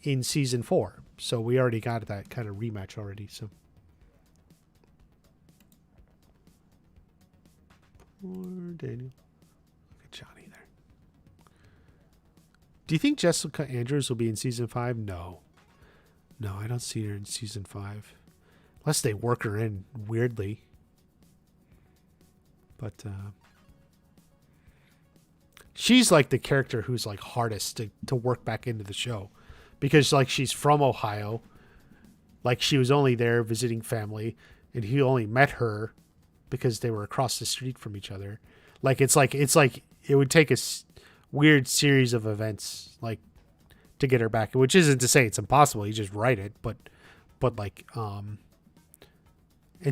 in season 4. So we already got that kind of rematch already. So poor Daniel. Look at Johnny there. Do you think Jessica Andrews will be in season 5? No, I don't see her in season 5, unless they work her in weirdly. But she's like the character who's like hardest to work back into the show. Because like she's from Ohio, like she was only there visiting family, and he only met her because they were across the street from each other. Like it's like it would take a weird series of events like to get her back, which isn't to say it's impossible. You just write it, but like and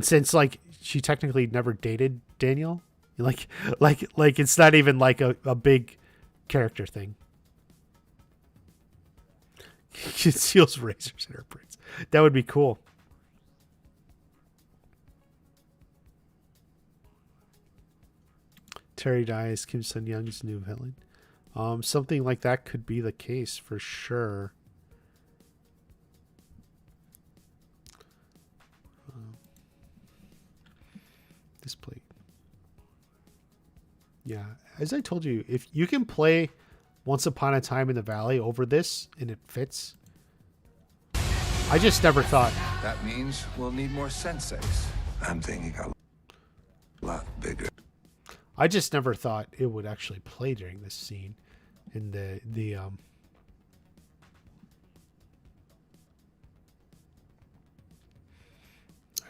since like she technically never dated Daniel, like it's not even like a big character thing. Conceals razors in her braids. That would be cool. Terry dies. Kim Sun Young's new villain. Something like that could be the case for sure. This plate. Yeah, as I told you, if you can play Once Upon a Time in the Valley over this and it fits, I just never thought. That means we'll need more senseis. I'm thinking a lot bigger. I just never thought it would actually play during this scene in the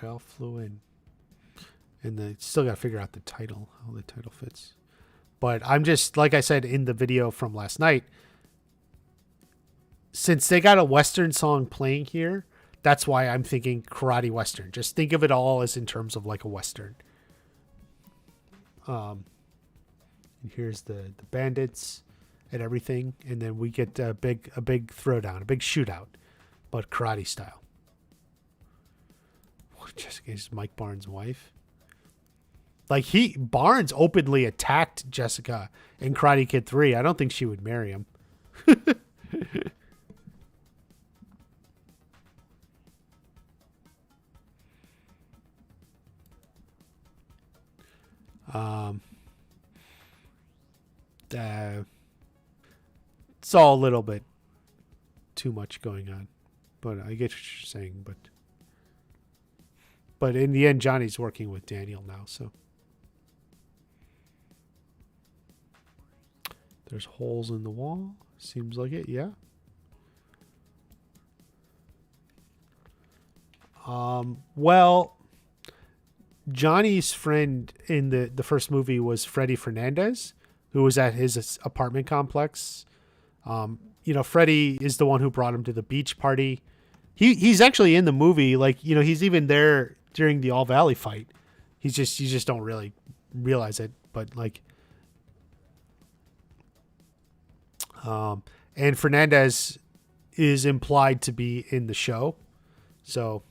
I all flew in. And they still got to figure out the title, how the title fits. But I'm just, like I said in the video from last night, since they got a Western song playing here, that's why I'm thinking karate Western. Just think of it all as in terms of like a Western. And here's the bandits and everything. And then we get a big throwdown, a big shootout, but karate style. Jessica is Mike Barnes' wife. Like Barnes openly attacked Jessica in Karate Kid 3. I don't think she would marry him. um, it's all a little bit too much going on, but I get what you're saying. But in the end, Johnny's working with Daniel now, so there's holes in the wall. Seems like it, yeah. Well, Johnny's friend in the first movie was Freddie Fernandez, who was at his apartment complex. Freddie is the one who brought him to the beach party. He's actually in the movie. Like, he's even there during the All Valley fight. You just don't really realize it, but like, and Fernandez is implied to be in the show, so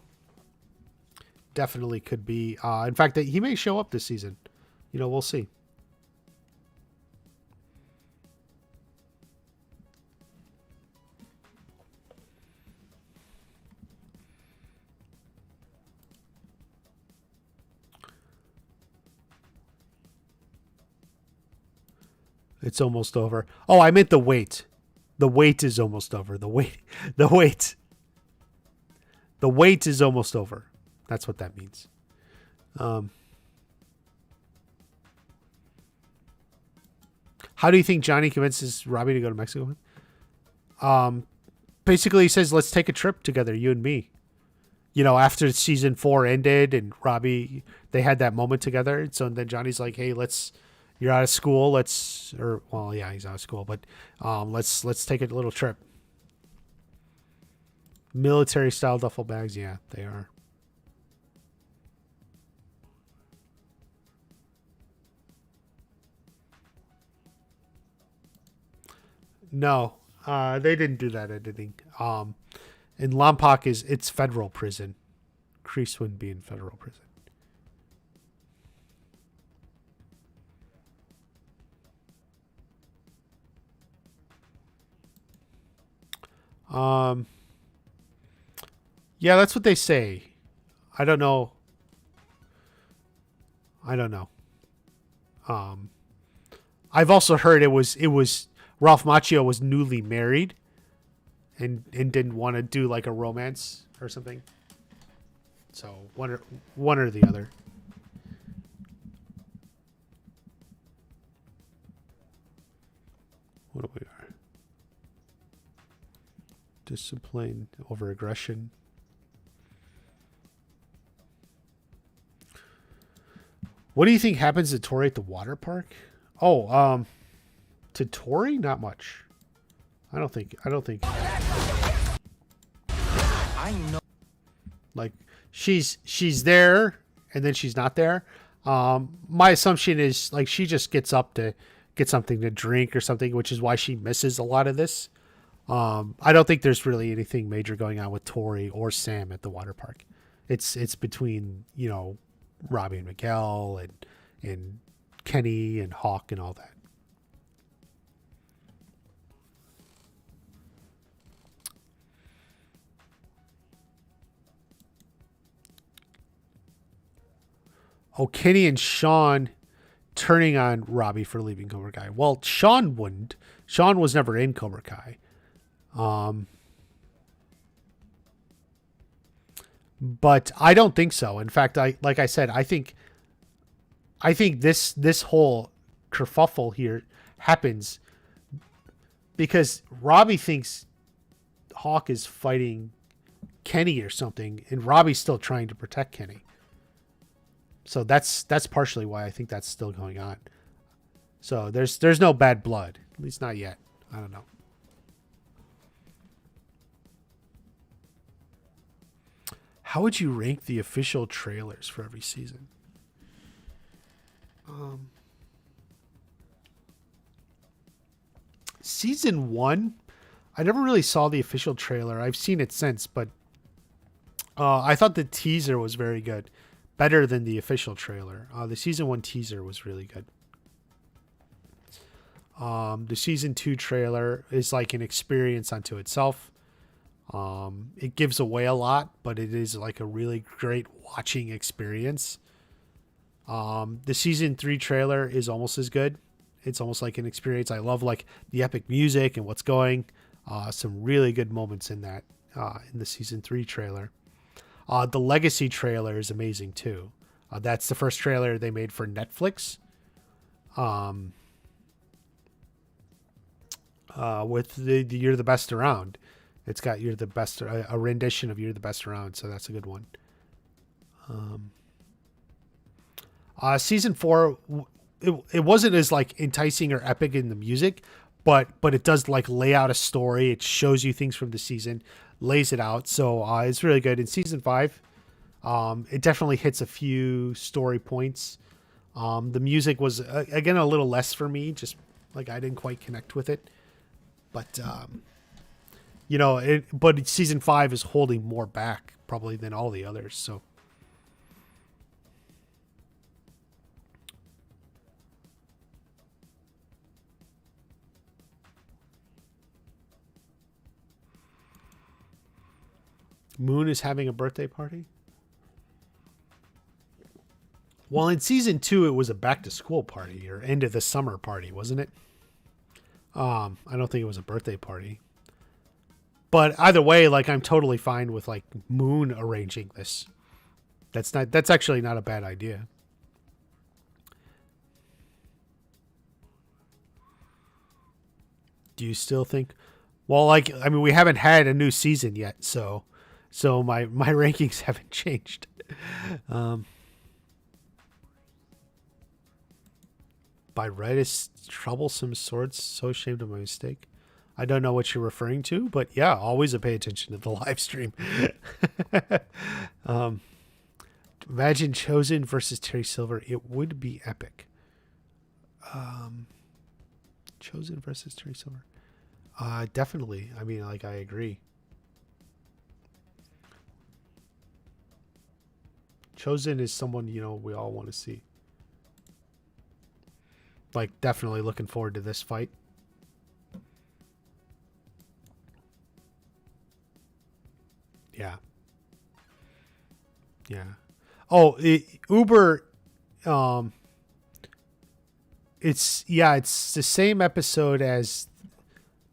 definitely could be. In fact, that he may show up this season. We'll see. It's almost over. Oh, I meant the wait. The wait is almost over. The wait is almost over. That's what that means. How do you think Johnny convinces Robbie to go to Mexico? Basically, he says, let's take a trip together, you and me. After season 4 ended and Robbie, they had that moment together. So then Johnny's like, hey, you're out of school. He's out of school, but let's take a little trip. Military style duffel bags. Yeah, they are. No, they didn't do that editing. In Lompoc it's federal prison. Crease wouldn't be in federal prison. Yeah, that's what they say. I don't know. I've also heard it was Ralph Macchio was newly married and didn't want to do like a romance or something. So one or the other. What do we are? Discipline over aggression. What do you think happens to Tori at the water park? Oh, to Tori, not much. I don't think. I know. Like she's there and then she's not there. My assumption is like she just gets up to get something to drink or something, which is why she misses a lot of this. I don't think there's really anything major going on with Tori or Sam at the water park. It's between, Robbie and Miguel and Kenny and Hawk and all that. Oh, Kenny and Sean turning on Robbie for leaving Cobra Kai. Well, Sean wouldn't. Sean was never in Cobra Kai. But I don't think so. In fact, I think this whole kerfuffle here happens because Robbie thinks Hawk is fighting Kenny or something, and Robbie's still trying to protect Kenny. So that's partially why I think that's still going on. So there's no bad blood, at least not yet. I don't know. How would you rank the official trailers for every season? Season 1, I never really saw the official trailer. I've seen it since, but I thought the teaser was very good. better than the official trailer. The season 1 teaser was really good. The season 2 trailer is like an experience unto itself. It gives away a lot, but it is like a really great watching experience. The season 3 trailer is almost as good. It's almost like an experience. I love like the epic music and what's going. Some really good moments in that, in the season 3 trailer. The Legacy trailer is amazing too. That's the first trailer they made for Netflix. With the You're the Best Around. It's got You're the Best, a rendition of You're the Best Around, so that's a good one. Season 4, it wasn't as like enticing or epic in the music, but it does like lay out a story. It shows you things from the season, lays it out. So it's really good. In season 5, it definitely hits a few story points. The music was again a little less for me, just like I didn't quite connect with it. But but season 5 is holding more back probably than all the others. So. Moon is having a birthday party. Well, in season 2, it was a back to school party or end of the summer party, wasn't it? I don't think it was a birthday party. But either way, like I'm totally fine with like Moon arranging this. That's actually not a bad idea. Do you still think? Well, like I mean, we haven't had a new season yet, so my rankings haven't changed. By right is troublesome swords. So ashamed of my mistake. I don't know what you're referring to, but yeah, always pay attention to the live stream. Imagine Chosen versus Terry Silver. It would be epic. Chosen versus Terry Silver. Definitely. I mean, like I agree. Chosen is someone, we all want to see. Like, definitely looking forward to this fight. Yeah. Yeah. Oh, Uber, it's the same episode as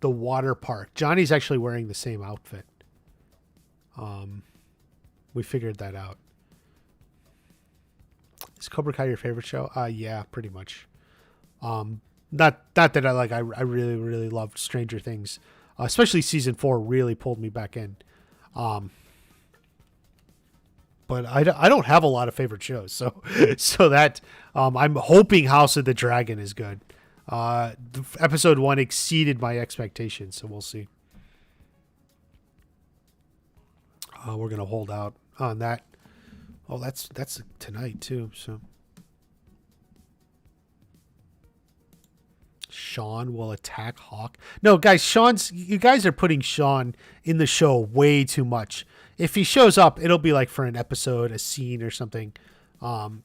the water park. Johnny's actually wearing the same outfit. We figured that out. Is Cobra Kai your favorite show? Yeah, pretty much. Not that I really, really loved Stranger Things, especially season 4 really pulled me back in. But I don't have a lot of favorite shows, so that I'm hoping House of the Dragon is good. Episode 1 exceeded my expectations, so we'll see. We're gonna hold out on that. Oh, that's tonight too. So Sean will attack Hawk. No, guys, you guys are putting Sean in the show way too much. If he shows up, it'll be like for an episode, a scene or something.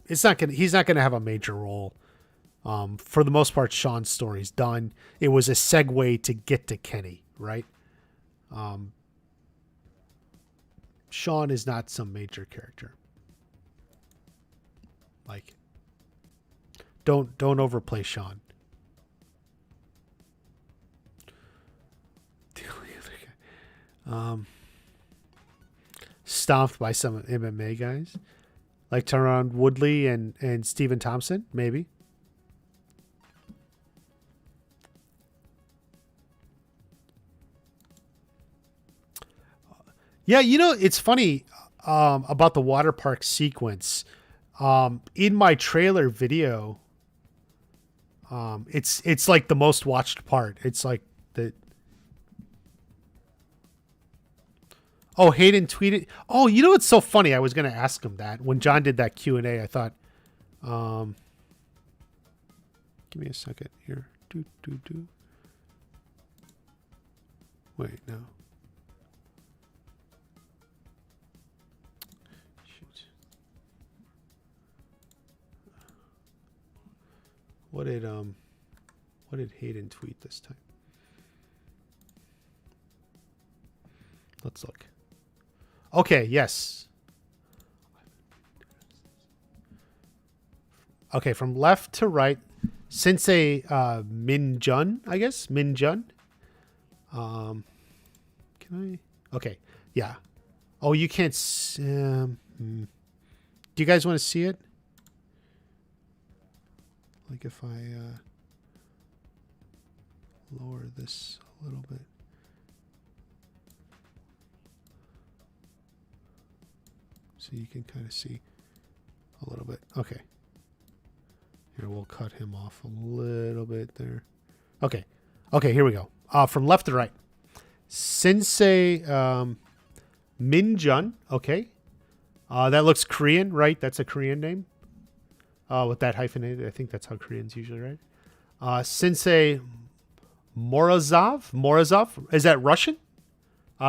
He's not gonna have a major role. For the most part, Sean's story's done. It was a segue to get to Kenny, right? Sean is not some major character. Like, don't overplay Sean. Stomped by some MMA guys like Tyron Woodley and Stephen Thompson, maybe. Yeah, it's funny about the water park sequence. In my trailer video, it's like the most watched part. It's like the. Oh, Hayden tweeted. Oh, it's so funny. I was going to ask him that when John did that Q&A. I thought, give me a second here. Wait, no. Shoot. What did Hayden tweet this time? Let's look. Okay, yes. Okay, from left to right, Sensei Min Jun, I guess. Min Jun. Can I? Okay, yeah. Oh, you can't. Do you guys want to see it? Like if I lower this a little bit. So you can kind of see a little bit. Okay. Here, we'll cut him off a little bit there. Okay. Okay, here we go. From left to right. Sensei Min Jun. Okay. That looks Korean, right? That's a Korean name. With that hyphenated. I think that's how Koreans usually write. Sensei Morozov. Is that Russian?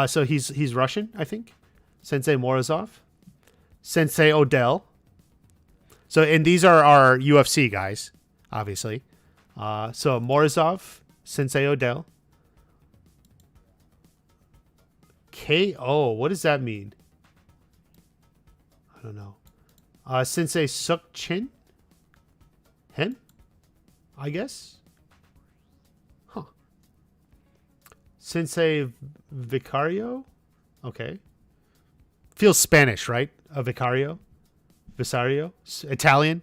So he's Russian, I think. Sensei Morozov. Sensei Odell. So, and these are our UFC guys, obviously. So Morozov, Sensei Odell. KO, what does that mean? I don't know. Sensei Suk Chin? Hen? I guess? Huh. Sensei Vicario? Okay. Feels Spanish, right? A Vicario? Visario? Italian,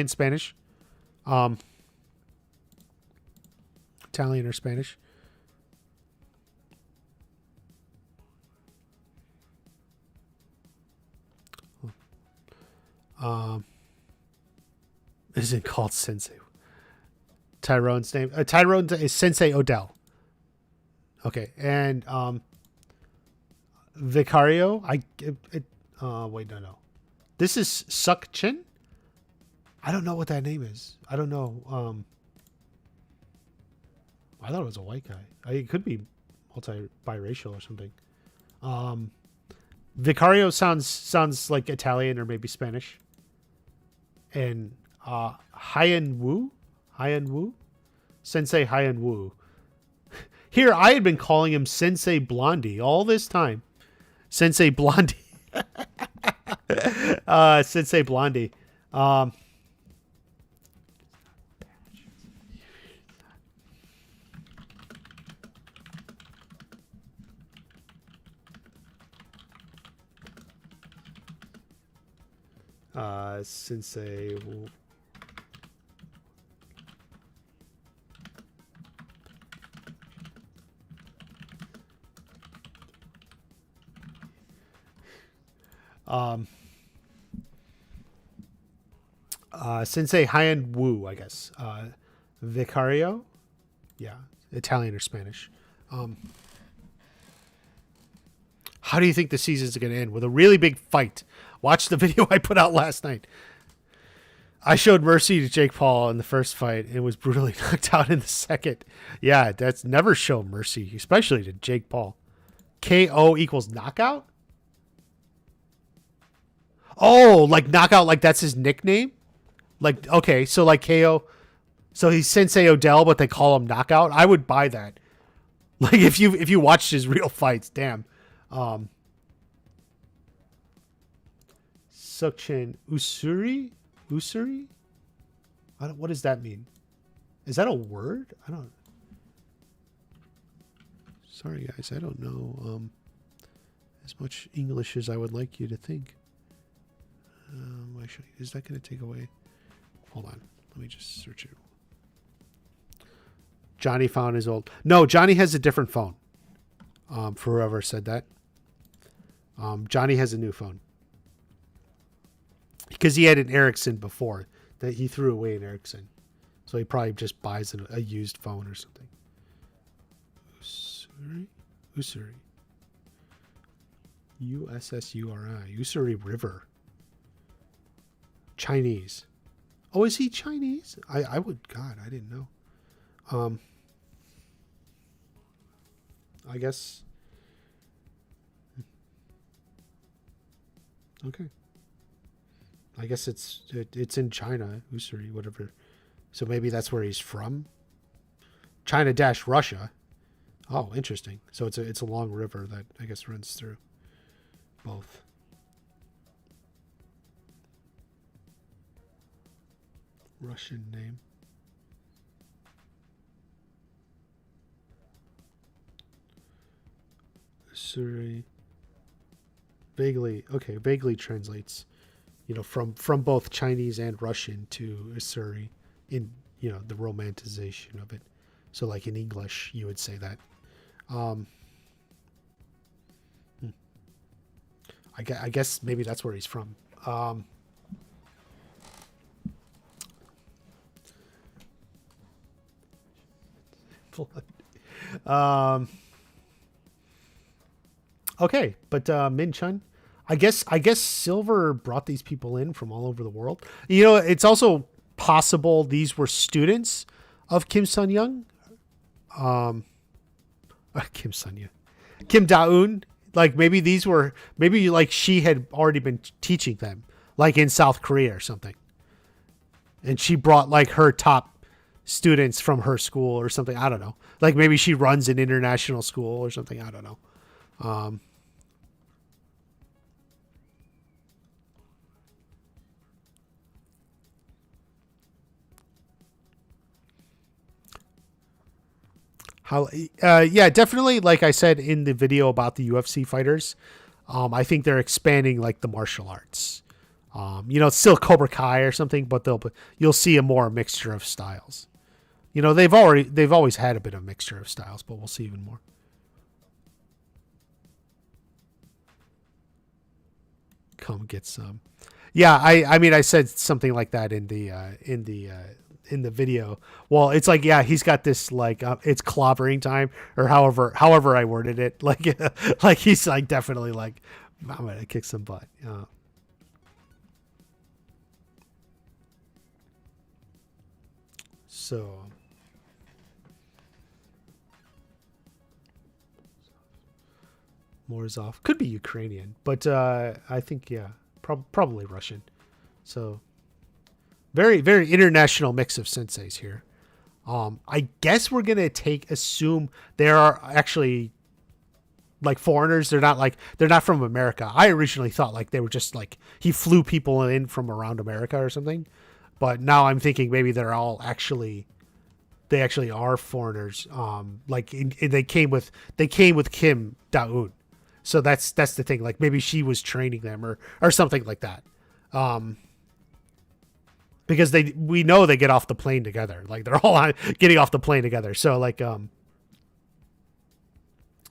Spanish. Italian or Spanish. Isn't called Sensei. Tyrone's name. Tyrone is Sensei Odell. Okay, and Vicario. Wait, no. This is Suk Chin. I don't know what that name is. I don't know. I thought it was a white guy. It could be biracial or something. Vicario sounds like Italian or maybe Spanish. And Hyan Wu, Sensei Hyan Wu. Here, I had been calling him Sensei Blondie all this time. Sensei Blondie. Sensei Blondie. Sensei. Sensei Hyan Wu, I guess. Vicario. Yeah, Italian or Spanish. How do you think the season's going to end? With a really big fight. Watch the video I put out last night. I showed mercy to Jake Paul in the first fight and was brutally knocked out in the second. Yeah, that's never show mercy, especially to Jake Paul. KO equals knockout? Oh, like knockout, like that's his nickname? Like, okay, so like KO. So he's Sensei Odell, but they call him knockout? I would buy that. Like if you watched his real fights, damn. Sukchin Usuri? What does that mean? Is that a word? I don't. Sorry, guys. I don't know as much English as I would like you to think. Is that going to take away? Hold on. Let me just search it. Johnny found his old. No, Johnny has a different phone. For whoever said that. Johnny has a new phone. Because he had an Ericsson before that he threw away an Ericsson. So he probably just buys a used phone or something. Usuri. Ussuri. Usuri River. Chinese. Oh, is he Chinese? I would, God, I didn't know. I guess. Okay. I guess it's in China, Usuri, whatever So maybe that's where he's from. China dash Russia. Oh, interesting. So it's a long river that I guess runs through both. Russian name. Ussuri. Vaguely translates, from both Chinese and Russian to Ussuri in, the romanticization of it. So like in English, you would say that. I guess maybe that's where he's from. Okay, but Min Chun, I guess Silver brought these people in from all over the world. It's also possible these were students of Kim Sun Young. Kim Sun Young. Kim Da-Eun. Like maybe like she had already been teaching them, like in South Korea or something. And she brought like her top students from her school or something. I don't know. Like maybe she runs an international school or something. I don't know. Yeah, definitely. Like I said in the video about the UFC fighters, I think they're expanding like the martial arts. It's still Cobra Kai or something, but you'll see a more mixture of styles. They've always had a bit of mixture of styles, but we'll see even more. Come get some. Yeah, I mean I said something like that in the video. Well, it's like, yeah, he's got this like it's clobbering time or however I worded it. Like like he's like definitely like I'm gonna kick some butt. So Morozov could be Ukrainian, but I think probably Russian. So very very international mix of senseis here. I guess we're gonna assume there are actually like foreigners. They're not from America. I originally thought like they were just like he flew people in from around America or something, but now I'm thinking maybe they actually are foreigners. They came with Kim Da-Eun. So that's the thing. Like maybe she was training them or something like that. Because we know they get off the plane together. Like they're all getting off the plane together. So like,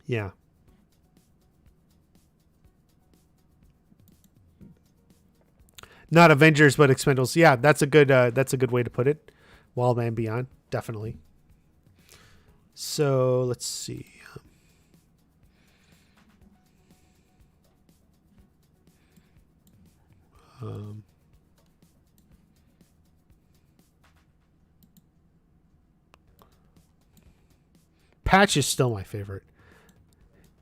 yeah. Not Avengers, but Expendables. Yeah, that's a good way to put it. Wild Man Beyond, definitely. So let's see. Patch is still my favorite.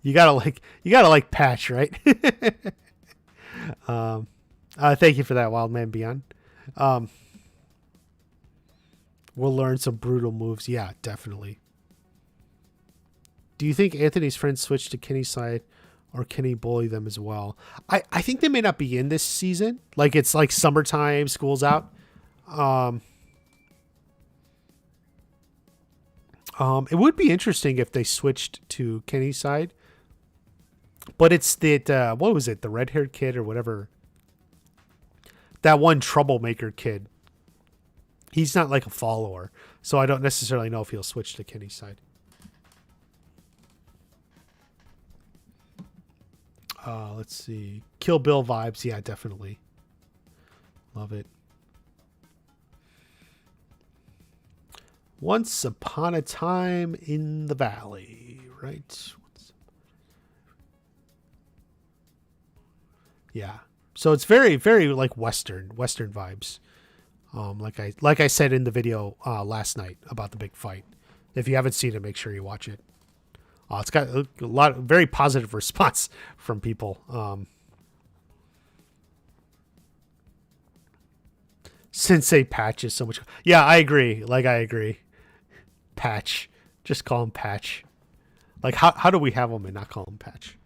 You gotta like Patch, right? Thank you for that, Wild Man Beyond. We'll learn some brutal moves. Yeah, definitely. Do you think Anthony's friends switch to Kenny's side, or can he bully them as well? I think they may not be in this season. Like it's like summertime, school's out. It would be interesting if they switched to Kenny's side. But it's that what was it? The red-haired kid or whatever. That one troublemaker kid. He's not like a follower, so I don't necessarily know if he'll switch to Kenny's side. Let's see. Kill Bill vibes. Yeah, definitely. Love it. Once upon a time in the valley, right? Yeah. So it's very, very like Western vibes. Like I said in the video last night about the big fight. If you haven't seen it, make sure you watch it. It's got a lot of very positive response from people. Sensei Patch is so much. Yeah, I agree. Like, I agree. Patch. Just call him Patch. Like, how do we have him and not call him Patch?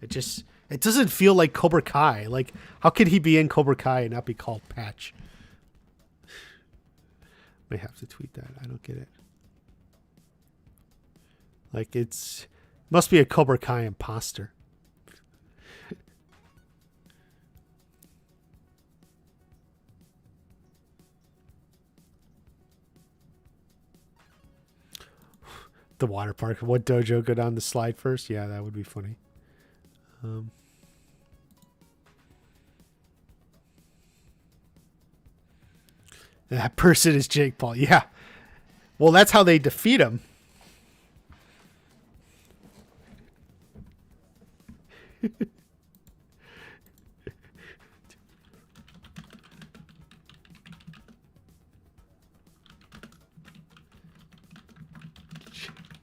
It doesn't feel like Cobra Kai. Like, how could he be in Cobra Kai and not be called Patch? May have to tweet that. I don't get it. Like, must be a Cobra Kai imposter. The water park. What dojo go down the slide first? Yeah, that would be funny. That person is Jake Paul. Yeah. Well, that's how they defeat him.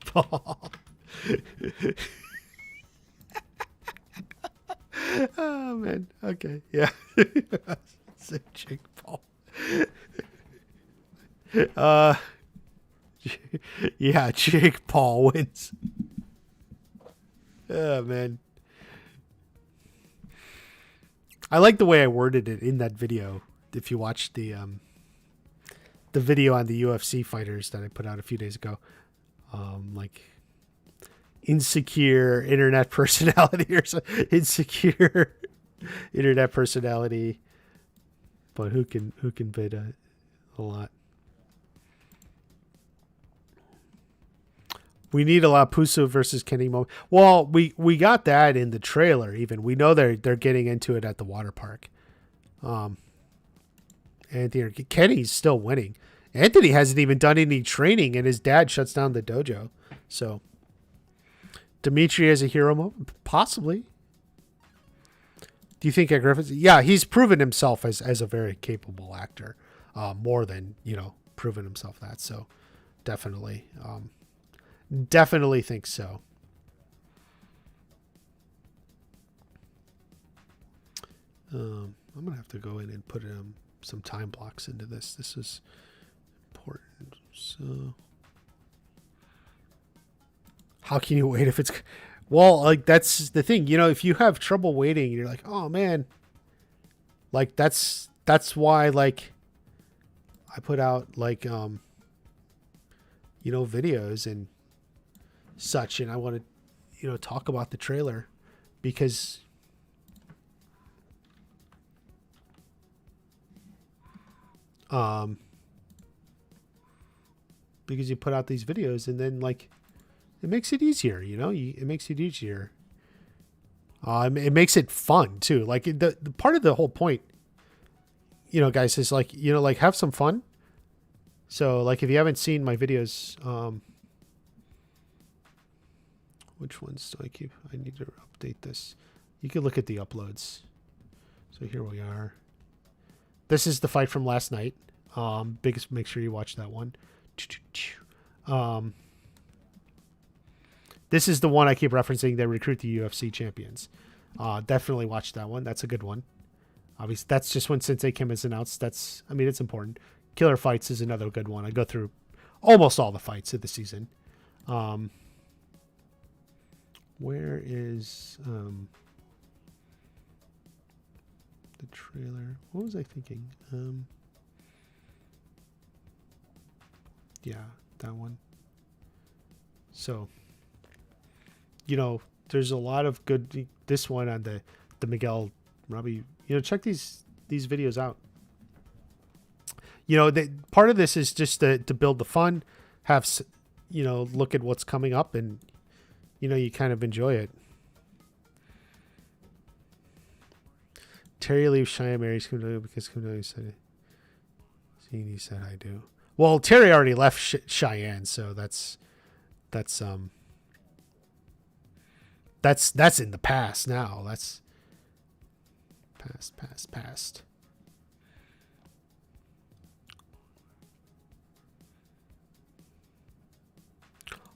Paul. Oh man. Okay. Yeah. Jake Paul. Yeah, Jake Paul wins. Oh man. I like the way I worded it in that video. If you watch the video on the UFC fighters that I put out a few days ago, like insecure internet personality or insecure internet personality, but who can bid a lot. We need a Lapuso versus Kenny moment. Well, we got that in the trailer. Even we know they're getting into it at the water park. Kenny's still winning. Anthony hasn't even done any training, and his dad shuts down the dojo. So, Dimitri as a hero moment, possibly. Do you think at Griffiths? Yeah, he's proven himself as a very capable actor, more than proven himself that. So, definitely. Definitely think so. I'm gonna have to go in and put some time blocks into this. This is important. So, how can you wait if it's? Well, like that's the thing. If you have trouble waiting, you're like, oh man. Like that's why like I put out like videos and such, and I want to talk about the trailer because you put out these videos and then like it makes it easier, it makes it easier. It makes it fun too. Like the part of the whole point, guys, is like like have some fun. So like if you haven't seen my videos, which ones do I keep? I need to update this. You can look at the uploads. So here we are. This is the fight from last night. Make sure you watch that one. This is the one I keep referencing. They recruit the UFC champions. Definitely watch that one. That's a good one. Obviously, that's just when Sensei Kim is announced. It's important. Killer Fights is another good one. I go through almost all the fights of the season. Where is the trailer? What was I thinking? Yeah, that one. So, there's a lot of good. This one on the Miguel Robbie. Check these videos out. Part of this is just to build the fun, have look at what's coming up, and you kind of enjoy it. Terry leaves Cheyenne marries Kuno because Kuno said it. He said I do. Well, Terry already left Cheyenne, so that's in the past now. That's past.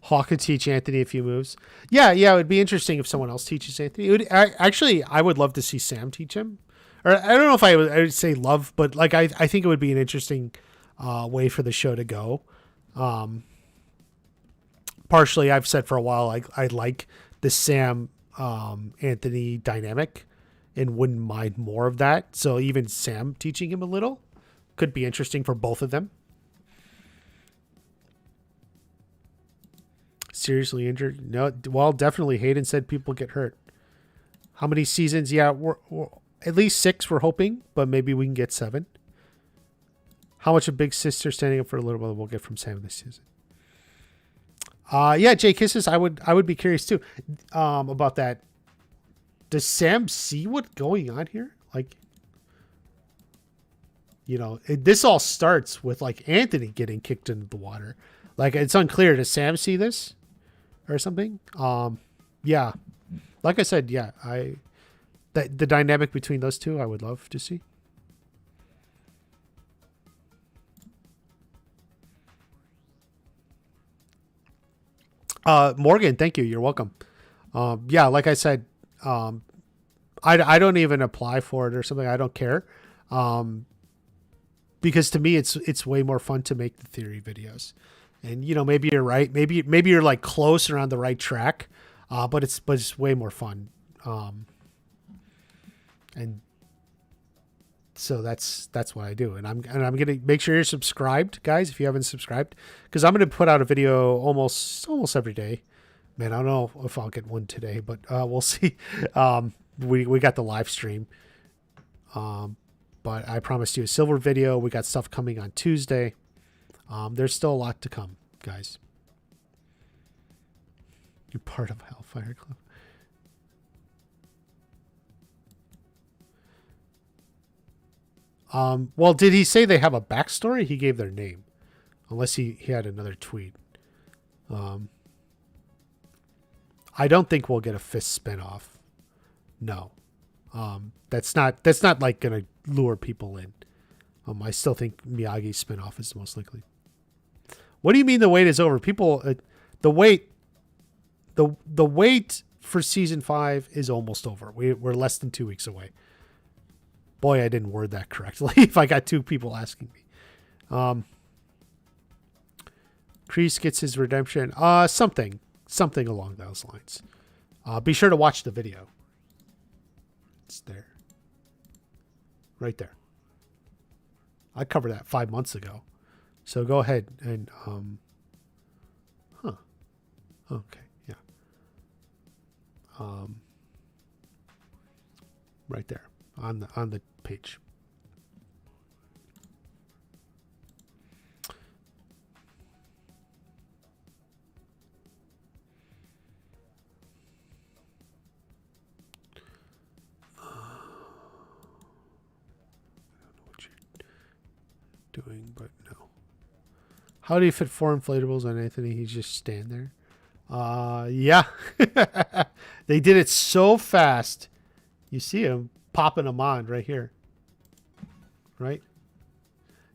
Hawk could teach Anthony a few moves. Yeah, it would be interesting if someone else teaches Anthony. I would love to see Sam teach him, or I don't know if I would say love, but like I think it would be an interesting way for the show to go. Partially, I've said for a while I like the Sam Anthony dynamic and wouldn't mind more of that. So even Sam teaching him a little could be interesting for both of them. Seriously injured? No. Well, definitely. Hayden said people get hurt. How many seasons? Yeah, we're at least 6 we're hoping, but maybe we can get 7. How much of Big Sister standing up for a little bit we'll get from Sam this season? Yeah, Jay Kisses, I would be curious too about that. Does Sam see what's going on here? Like, this all starts with like Anthony getting kicked into the water. Like, it's unclear. Does Sam see this or something? Yeah. Like I said, yeah, the dynamic between those two, I would love to see. Morgan, thank you. You're welcome. Yeah, like I said, I don't even apply for it or something. I don't care. Because to me, it's way more fun to make the theory videos. And, maybe you're right. Maybe you're like close or on the right track. But it's way more fun. And so that's what I do. And I'm going to make sure you're subscribed, guys, if you haven't subscribed, because I'm going to put out a video almost every day. Man, I don't know if I'll get one today, but we'll see. We got the live stream. But I promised you a silver video. We got stuff coming on Tuesday. There's still a lot to come, guys. You're part of Hellfire Club. Well, did he say they have a backstory? He gave their name. Unless he had another tweet. I don't think we'll get a Fist spinoff. No. That's not like going to lure people in. I still think Miyagi's spinoff is the most likely. What do you mean the wait is over? People, the wait for season 5 is almost over. We're less than 2 weeks away. Boy, I didn't word that correctly. If I got 2 people asking me. Kreese gets his redemption. Something along those lines. Be sure to watch the video. It's there. Right there. I covered that 5 months ago. So go ahead and okay, yeah. Right there on the page. Doing, but no. How do you fit 4 inflatables on Anthony? He just stand there. Yeah. They did it so fast. You see him popping them on right here. Right?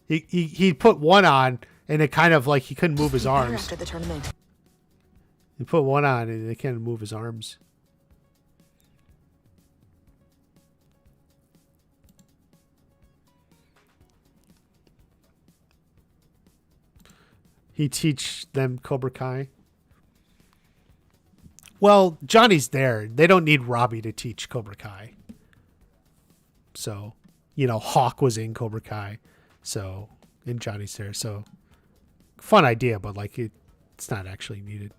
He put one on and it kind of like he couldn't move his arms. After the tournament. He put one on and he can't move his arms. He teach them Cobra Kai. Well, Johnny's there. They don't need Robbie to teach Cobra Kai. So, Hawk was in Cobra Kai. So, and Johnny's there. So, fun idea, but like it's not actually needed.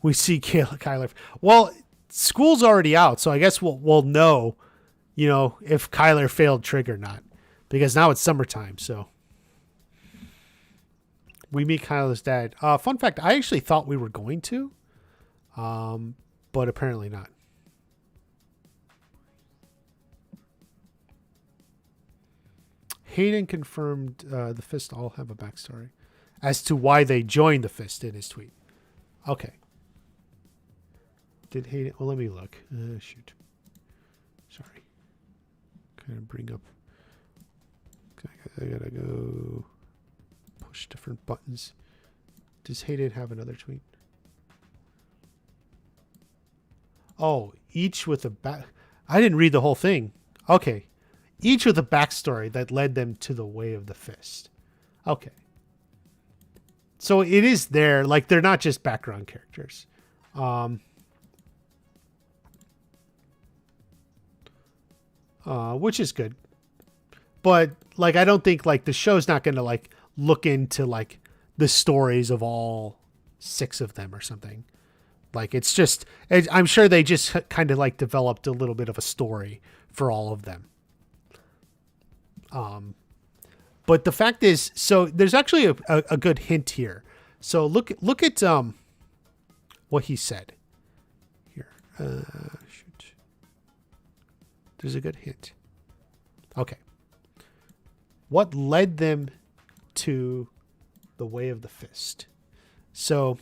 We see Kyler. Well, school's already out, so I guess we'll know. If Kyler failed Trig or not. Because now it's summertime, so. We meet Kyler's dad. Fun fact, I actually thought we were going to. But apparently not. Hayden confirmed the Fist all have a backstory. As to why they joined the Fist in his tweet. Okay. Did Hayden... Well, let me look. Shoot. Sorry. Kind of bring up. I gotta go push different buttons. Does Hayden have another tweet? Oh, each with a back. I didn't read the whole thing. Okay. Each with a backstory that led them to the way of the fist. Okay. So it is there. Like, they're not just background characters. Which is good. But, like, I don't think, like, the show's not going to, like, look into, like, the stories of all 6 of them or something. Like, it's just, I'm sure they just kind of, like, developed a little bit of a story for all of them. But the fact is, so there's actually a good hint here. So look at what he said here. Shoot. There's a good hint. Okay. What led them to the way of the fist? So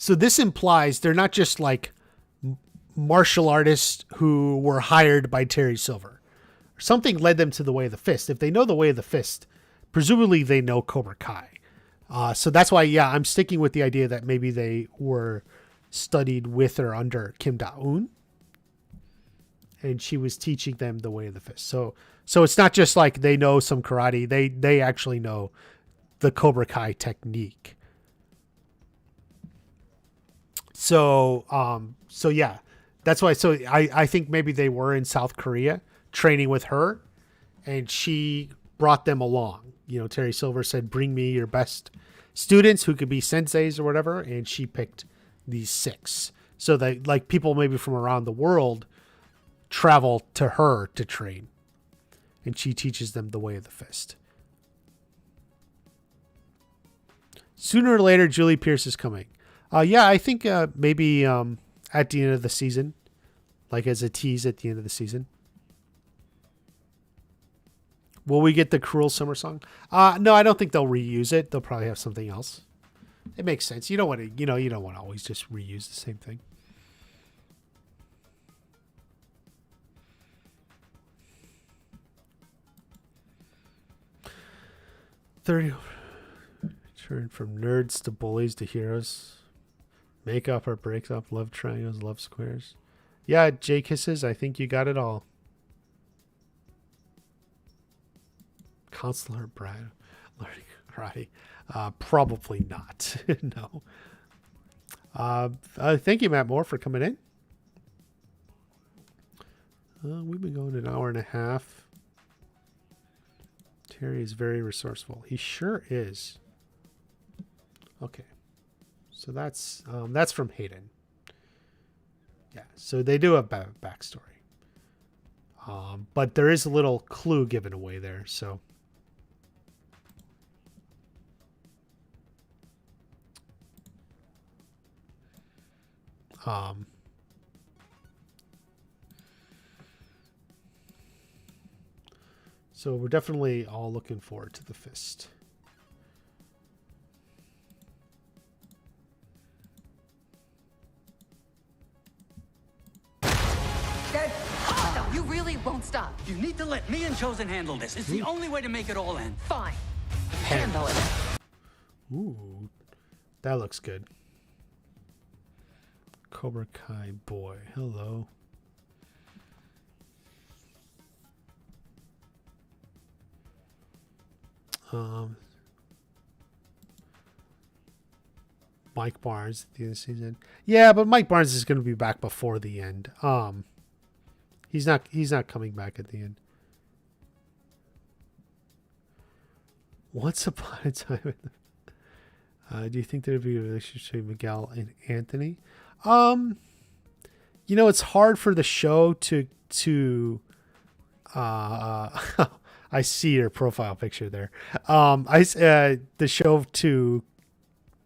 this implies they're not just like martial artists who were hired by Terry Silver. Something led them to the way of the fist. If they know the way of the fist, presumably they know Cobra Kai. So that's why, yeah, I'm sticking with the idea that maybe they were studied with or under Kim Da-Eun, and she was teaching them the way of the fist. So it's not just like they know some karate. They actually know the Cobra Kai technique. So yeah, that's why. So I think maybe they were in South Korea training with her, and she brought them along. You know, Terry Silver said, bring me your best students who could be senseis or whatever. And she picked these 6. So that, like, people maybe from around the world travel to her to train, and she teaches them the way of the fist. Sooner or later, Julie Pierce is coming. Yeah, I think maybe at the end of the season, like as a tease at the end of the season. Will we get the Cruel Summer song? No, I don't think they'll reuse it. They'll probably have something else. It makes sense. You don't want to, you don't want to always just reuse the same thing. Turn from nerds to bullies to heroes. Make up or break up, love triangles, love squares. Yeah, J Kisses, I think you got it all. Consular Bride learning karate. Probably not. No. Thank you, Matt Moore, for coming in. We've been going an hour and a half. Terry is very resourceful. He sure is. Okay. So that's from Hayden. Yeah, so they do have backstory. But there is a little clue given away there, so. So we're definitely all looking forward to the fist. You really won't stop. You need to let me and Chosen handle this. It's the only way to make it all end. Fine. Handle it. Ooh, that looks good. Cobra Kai boy, hello. Mike Barnes at the end of the season. Yeah, but Mike Barnes is going to be back before the end. He's not coming back at the end. Once upon a time. Do you think there'd be a relationship between Miguel and Anthony? It's hard for the show to I see your profile picture there. The show to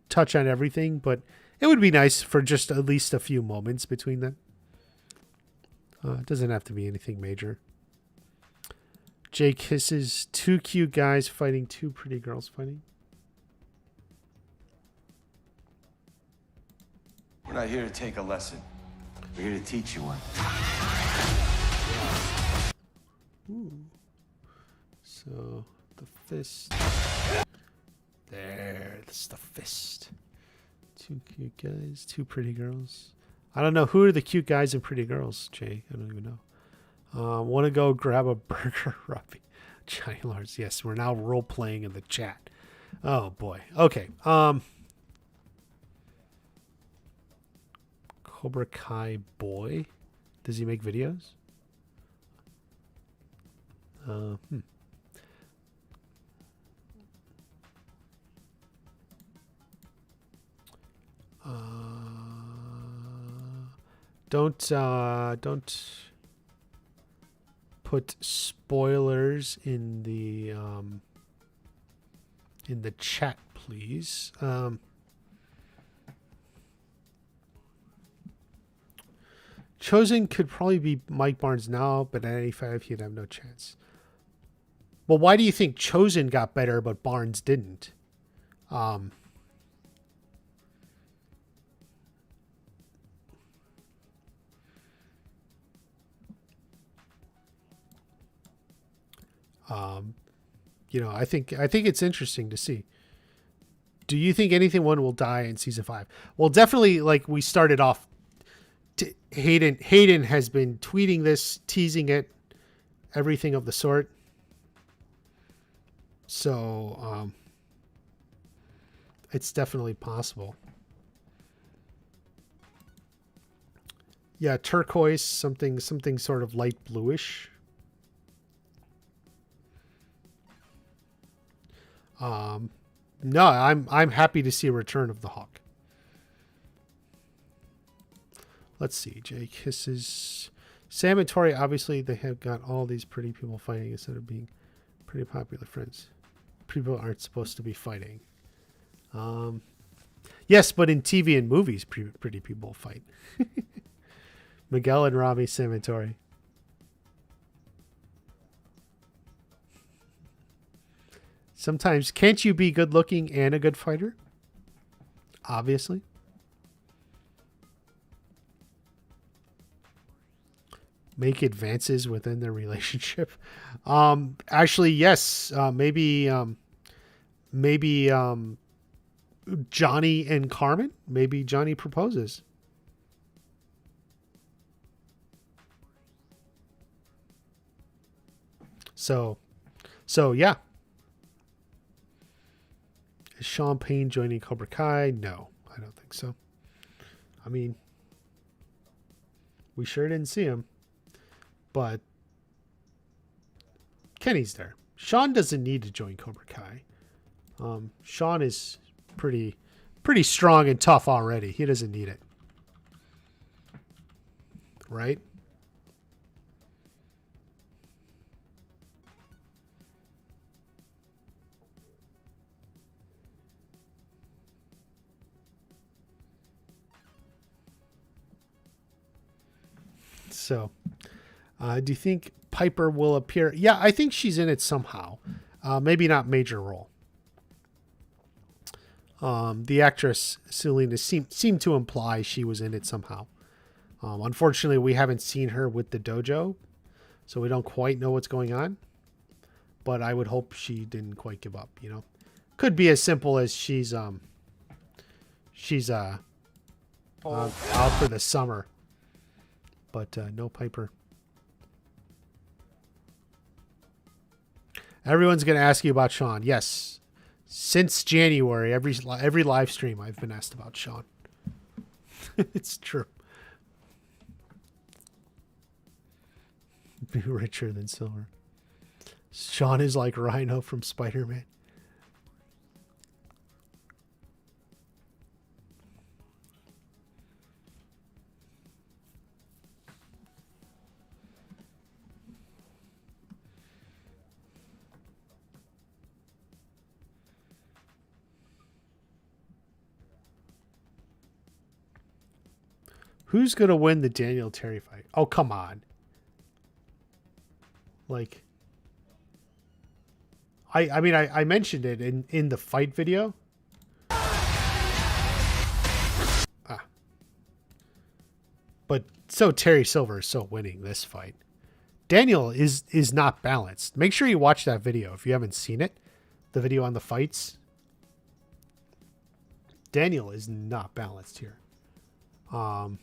touch on everything, but it would be nice for just at least a few moments between them. It doesn't have to be anything major. Jay kisses 2 cute guys fighting 2 pretty girls fighting. We're not here to take a lesson. We're here to teach you one. Ooh. So the fist. There, that's the fist. 2 cute guys, 2 pretty girls. I don't know. Who are the cute guys and pretty girls, Jay? I don't even know. Want to go grab a burger, Robbie? Johnny Lars. Yes, we're now role playing in the chat. Oh boy. Okay. Cobra Kai boy. Does he make videos? Don't put spoilers in the chat, please. Chosen could probably be Mike Barnes now, but at 85 he'd have no chance. Well, why do you think Chosen got better but Barnes didn't? I think it's interesting to see. Do you think anyone will die in season 5? Well, definitely. Like we started off, Hayden has been tweeting this, teasing it, everything of the sort. So it's definitely possible. Yeah, turquoise, something sort of light bluish. No, I'm happy to see a return of the Hawk. Let's see. Jay kisses Sam and Tori. Obviously, they have got all these pretty people fighting instead of being pretty popular friends. People aren't supposed to be fighting. Yes, but in TV and movies, pretty people fight. Miguel and Robbie, Sam and Tori. Sometimes, can't you be good looking and a good fighter? Obviously. Make advances within their relationship. Actually, yes. Maybe Johnny and Carmen. Maybe Johnny proposes. So yeah. Is Sean Payne joining Cobra Kai? No, I don't think so. I mean, we sure didn't see him, but Kenny's there. Sean doesn't need to join Cobra Kai. Sean is pretty strong and tough already. He doesn't need it. Right? So, do you think Piper will appear? Yeah, I think she's in it somehow. Maybe not major role. The actress Selena seemed to imply she was in it somehow. Unfortunately, we haven't seen her with the dojo, so we don't quite know what's going on. But I would hope she didn't quite give up. Could be as simple as she's out for the summer. But no Piper. Everyone's going to ask you about Sean. Yes. Since January, every live stream I've been asked about Sean. It's true. Be richer than Silver. Sean is like Rhino from Spider-Man. Who's going to win the Daniel Terry fight? Oh, come on. Like, I mean, I mentioned it in the fight video. But so Terry Silver is so winning this fight. Daniel is not balanced. Make sure you watch that video if you haven't seen it. The video on the fights. Daniel is not balanced here. Hold on.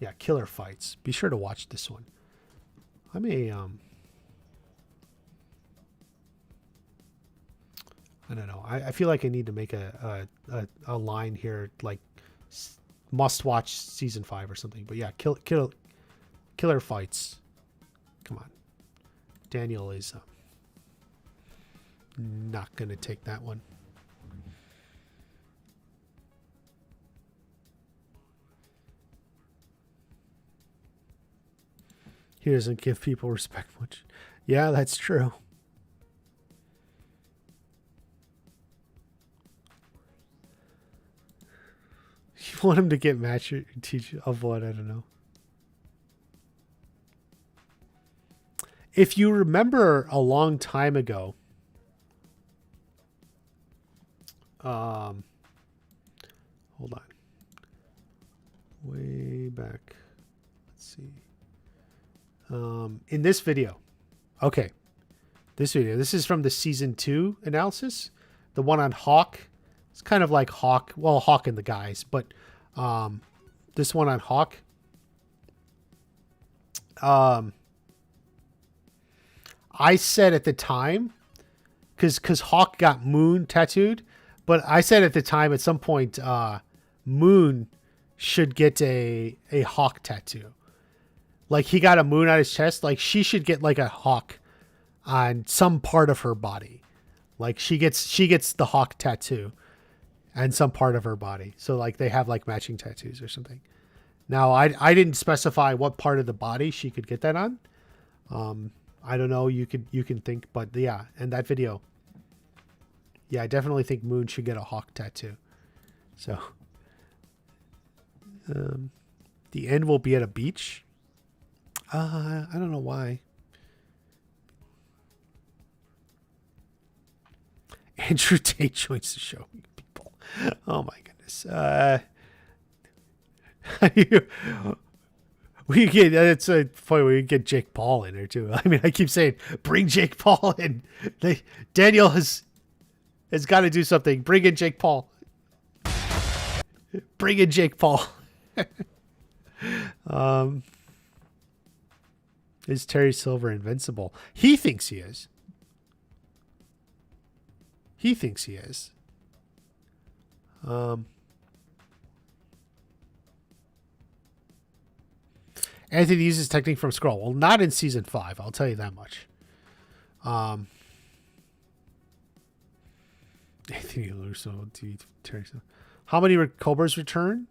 Yeah, killer fights. Be sure to watch this one. I may I don't know. I feel like I need to make a line here, like must watch season 5 or something. But yeah, killer fights. Come on, Daniel is not gonna take that one. He doesn't give people respect much. Yeah, that's true. You want him to get match teach of what? I don't know. If you remember a long time ago, hold on. Way back. Let's see. In this video. Okay. This is from the season 2 analysis. The one on Hawk. It's kind of like Hawk. Well, Hawk and the guys, but this one on Hawk. I said at the time, because Hawk got Moon tattooed, but I said at the time at some point, Moon should get a Hawk tattoo. Like he got a moon on his chest. Like she should get like a hawk on some part of her body. Like she gets the hawk tattoo on some part of her body. So like they have like matching tattoos or something. Now I didn't specify what part of the body she could get that on. I don't know. You can think, but yeah. And that video. Yeah, I definitely think Moon should get a hawk tattoo. So the end will be at a beach. I don't know why. Andrew Tate joins the show. People. Oh my goodness. We get, it's a point where we get Jake Paul in there too. I mean, I keep saying, bring Jake Paul in. Daniel has got to do something. Bring in Jake Paul. Bring in Jake Paul. Is Terry Silver invincible? He thinks he is. He thinks he is. Anthony uses technique from Scroll. Well, not in season 5. I'll tell you that much. Anthony Lusso, Terry Silver. How many Cobras return?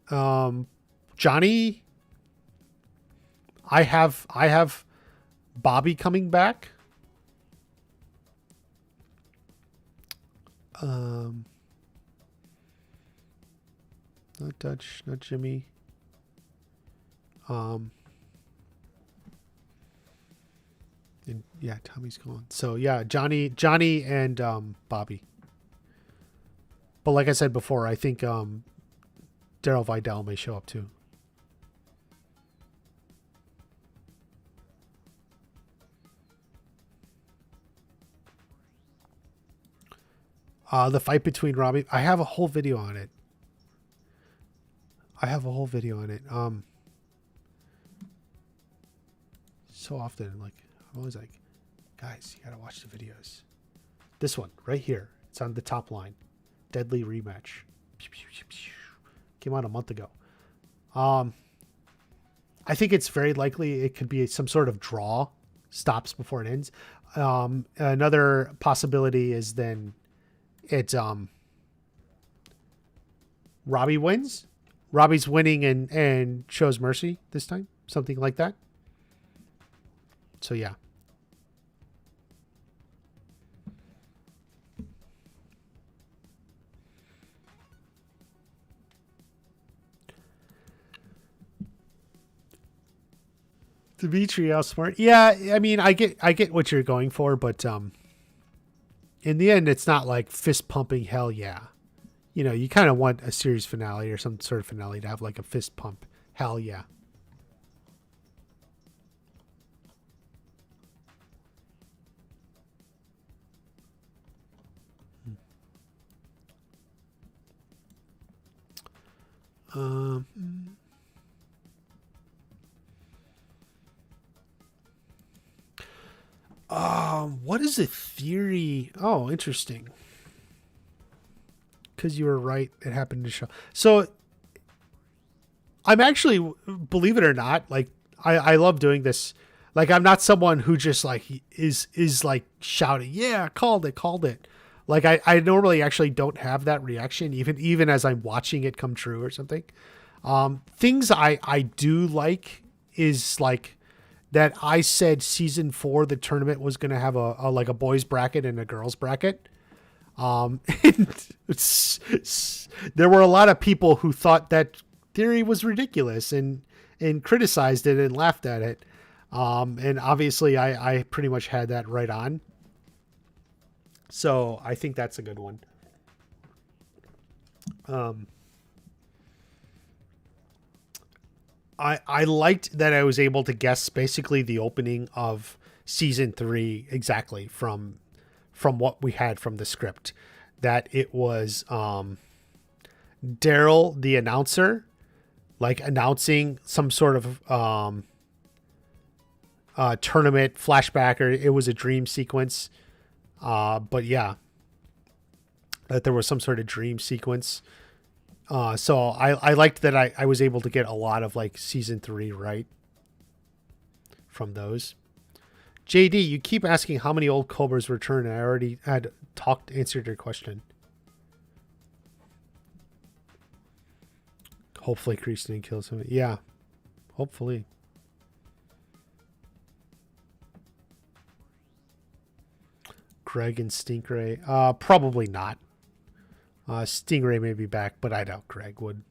Johnny. I have Bobby coming back. Not Dutch, not Jimmy. And yeah, Tommy's gone. So yeah, Johnny and Bobby. But like I said before, I think Daryl Vidal may show up too. The fight between Robbie. I have a whole video on it. So often, like, I'm always like, guys, you gotta watch the videos. This one, right here. It's on the top line. Deadly Rematch. Came out a month ago. I think it's very likely it could be some sort of draw. Stops before it ends. Another possibility is then it's Robbie wins. Robbie's winning and shows mercy this time. Something like that. So yeah. Dimitri outsmart. Yeah, I mean, I get what you're going for, but in the end, it's not like fist pumping. Hell yeah, you know, you kind of want a series finale or some sort of finale to have like a fist pump. Hell yeah. What is a theory? Oh, interesting. Because you were right, it happened to show. So I'm actually, believe it or not, like I love doing this. Like I'm not someone who just like is like shouting, yeah, called it. Like I normally actually don't have that reaction, even as I'm watching it come true or something. Things I do like is like that I said season 4 the tournament was going to have a like a boys bracket and a girls bracket. And there were a lot of people who thought that theory was ridiculous and criticized it and laughed at it. And obviously I pretty much had that right on. So I think that's a good one. I liked that I was able to guess basically the opening of season 3 exactly from what we had from the script. That it was Daryl, the announcer, like announcing some sort of tournament flashback, or it was a dream sequence. But yeah, that there was some sort of dream sequence. So I liked that I was able to get a lot of like season 3 right from those. JD, you keep asking how many old Cobras return, and I already had answered your question. Hopefully Kristen kills somebody. Yeah, hopefully. Greg and Stingray. Probably not. Stingray may be back, but I doubt Greg would.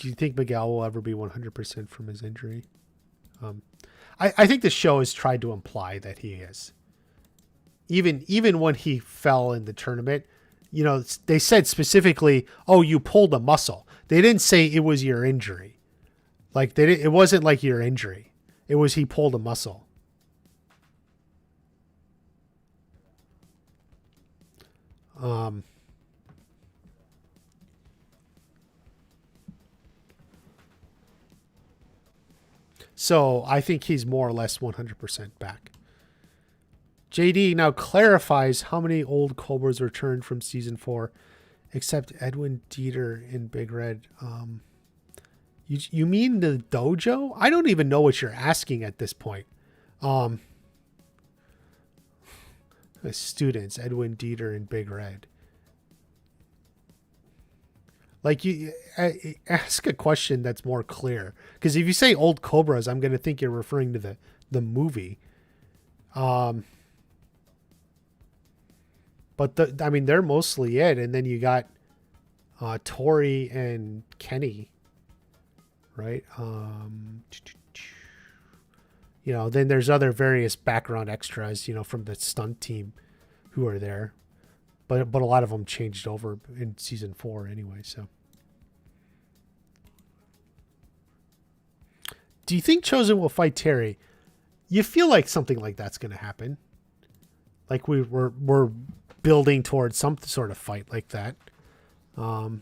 Do you think Miguel will ever be 100% from his injury? I think the show has tried to imply that he is. Even when he fell in the tournament, you know, they said specifically, "Oh, you pulled a muscle." They didn't say it was your injury. Like it wasn't like your injury. It was he pulled a muscle. So I think he's more or less 100% back. JD now clarifies how many old Cobras returned from season 4, except Edwin Dieter in Big Red. You mean the dojo? I don't even know what you're asking at this point. The students, Edwin Dieter in Big Red. Like, you ask a question that's more clear. Because if you say old Cobras, I'm going to think you're referring to the movie. But I mean, they're mostly it. And then you got Tori and Kenny, right? You know, then there's other various background extras, you know, from the stunt team who are there. But a lot of them changed over in season 4 anyway, so. Do you think Chosen will fight Terry? You feel like something like that's going to happen. Like we're building towards some sort of fight like that. Or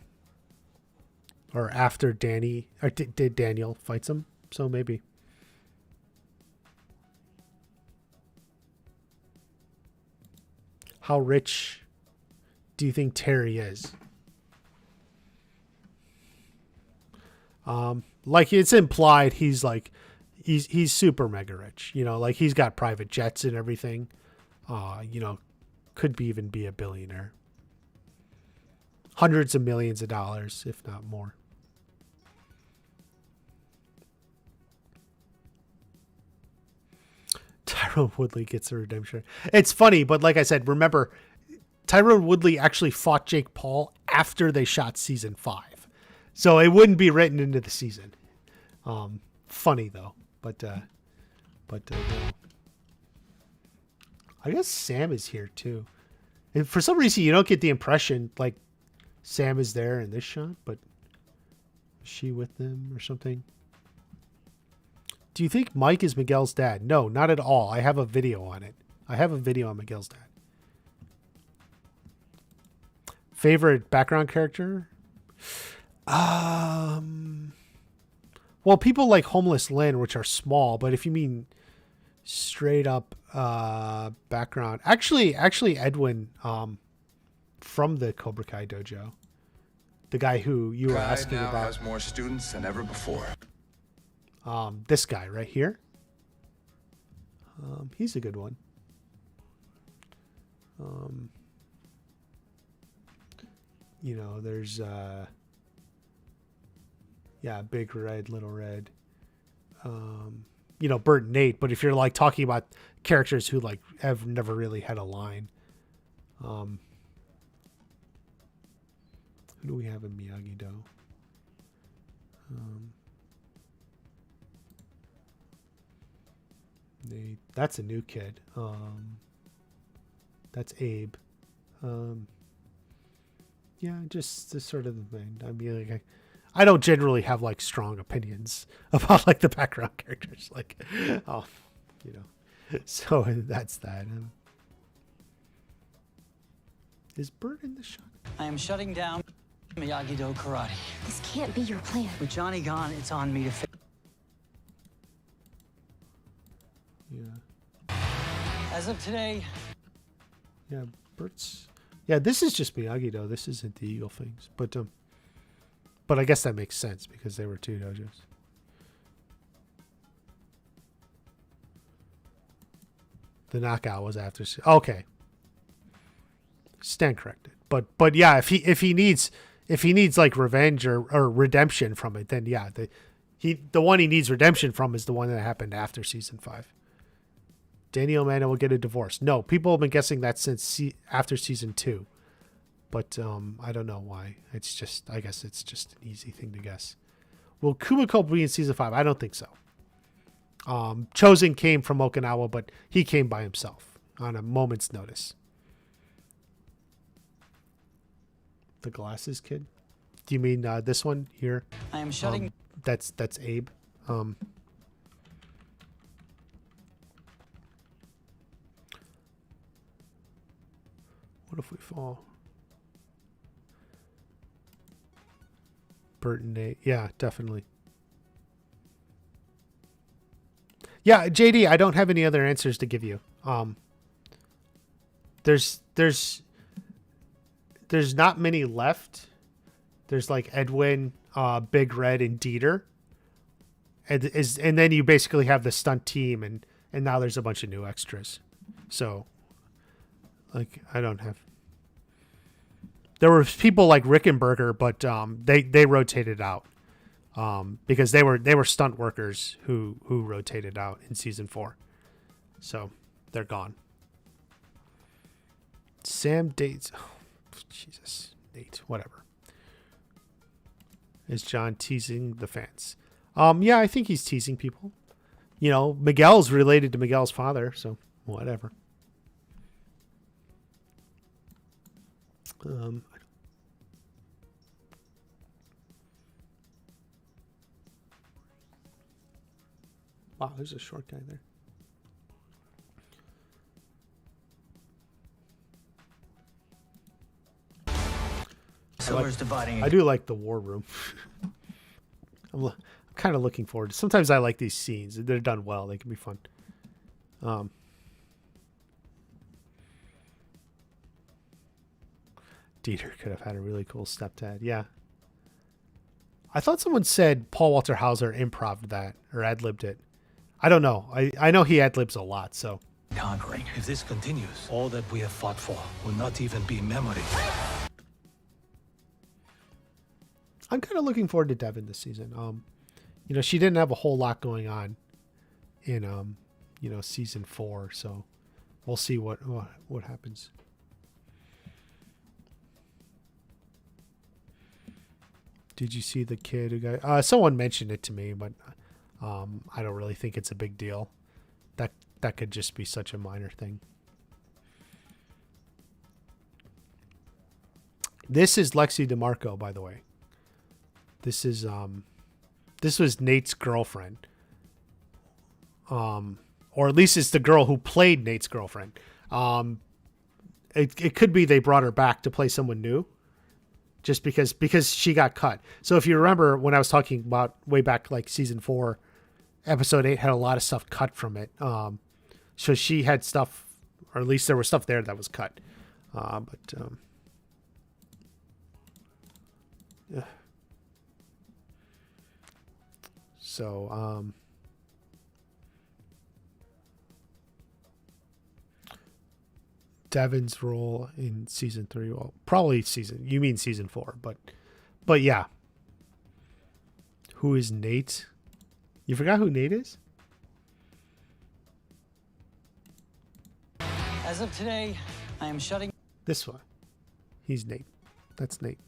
after Danny, or did Daniel fights him? So maybe. How rich do you think Terry is? Like it's implied he's super mega rich, you know, like he's got private jets and everything. You know, could even be a billionaire. Hundreds of millions of dollars, if not more. Tyrone Woodley gets a redemption. It's funny, but like I said, remember, Tyrone Woodley actually fought Jake Paul after they shot season 5. So it wouldn't be written into the season. Funny though, but I guess Sam is here too. And for some reason you don't get the impression like Sam is there in this shot, but is she with them or something? Do you think Mike is Miguel's dad? No, not at all. I have a video on it. I have a video on Miguel's dad. Favorite background character? Well, people like Homeless Lynn, which are small, but if you mean straight up background, actually Edwin from the Cobra Kai dojo, the guy who you were Kai asking now about, has more students than ever before. this guy right here, he's a good one. You know, there's Big Red, Little Red, you know, Bert and Nate. But if you're like talking about characters who like have never really had a line, who do we have in Miyagi-Do? Nate, that's a new kid. That's Abe. Yeah, just this sort of the thing. I mean, like, I don't generally have like strong opinions about like the background characters, like, oh, you know. So that's that. Is Bert in the shot? I am shutting down Miyagi-Do Karate. This can't be your plan. With Johnny gone, it's on me to fix. Yeah. As of today, Yeah, Bert's. Yeah, this is just Miyagi-Do. This isn't the Eagle things, but I guess that makes sense because they were two dojos. The knockout was after. Okay, stand corrected. But yeah, if he needs like revenge or redemption from it, then yeah, the one he needs redemption from is the one that happened after season 5. Danny O'Mana will get a divorce. No, people have been guessing that since after season 2. But I don't know why. It's just, I guess it's just an easy thing to guess. Will Kumiko be in season 5? I don't think so. Chosen came from Okinawa, but he came by himself on a moment's notice. The glasses kid? Do you mean this one here? I am shutting. That's Abe. What if we fall? Bert and Nate. Yeah, definitely. Yeah, JD, I don't have any other answers to give you. There's not many left. There's like Edwin, Big Red, and Dieter. And then you basically have the stunt team, and now there's a bunch of new extras. So like, I don't have. There were people like Rickenberger, but they rotated out because they were stunt workers who rotated out in season 4, so they're gone. Sam dates. Oh, Jesus, Nate, whatever. Is John teasing the fans? Yeah, I think he's teasing people. You know, Miguel's related to Miguel's father, so whatever. Wow, there's a short guy there. Silver's dividing. I do like the war room. I'm kind of looking forward to. Sometimes I like these scenes. They're done well. They can be fun. Dieter could have had a really cool stepdad. Yeah. I thought someone said Paul Walter Hauser improv'd that or ad-libbed it. I don't know. I know he ad-libs a lot, so. Conquering. If this continues, all that we have fought for will not even be memory. I'm kind of looking forward to Devin this season. You know, she didn't have a whole lot going on in you know, season 4, so we'll see what happens. Did you see the kid who got? Someone mentioned it to me, but I don't really think it's a big deal. That could just be such a minor thing. This is Lexi DeMarco, by the way. This was Nate's girlfriend. Or at least it's the girl who played Nate's girlfriend. It could be they brought her back to play someone new. just because she got cut. So if you remember when I was talking about way back, like season 4, episode 8 had a lot of stuff cut from it. So she had stuff, or at least there was stuff there that was cut. Yeah. So, Devon's role in season 3, well, probably you mean season 4, but yeah. Who is Nate? You forgot who Nate is? As of today, I am shutting. This one. He's Nate. That's Nate.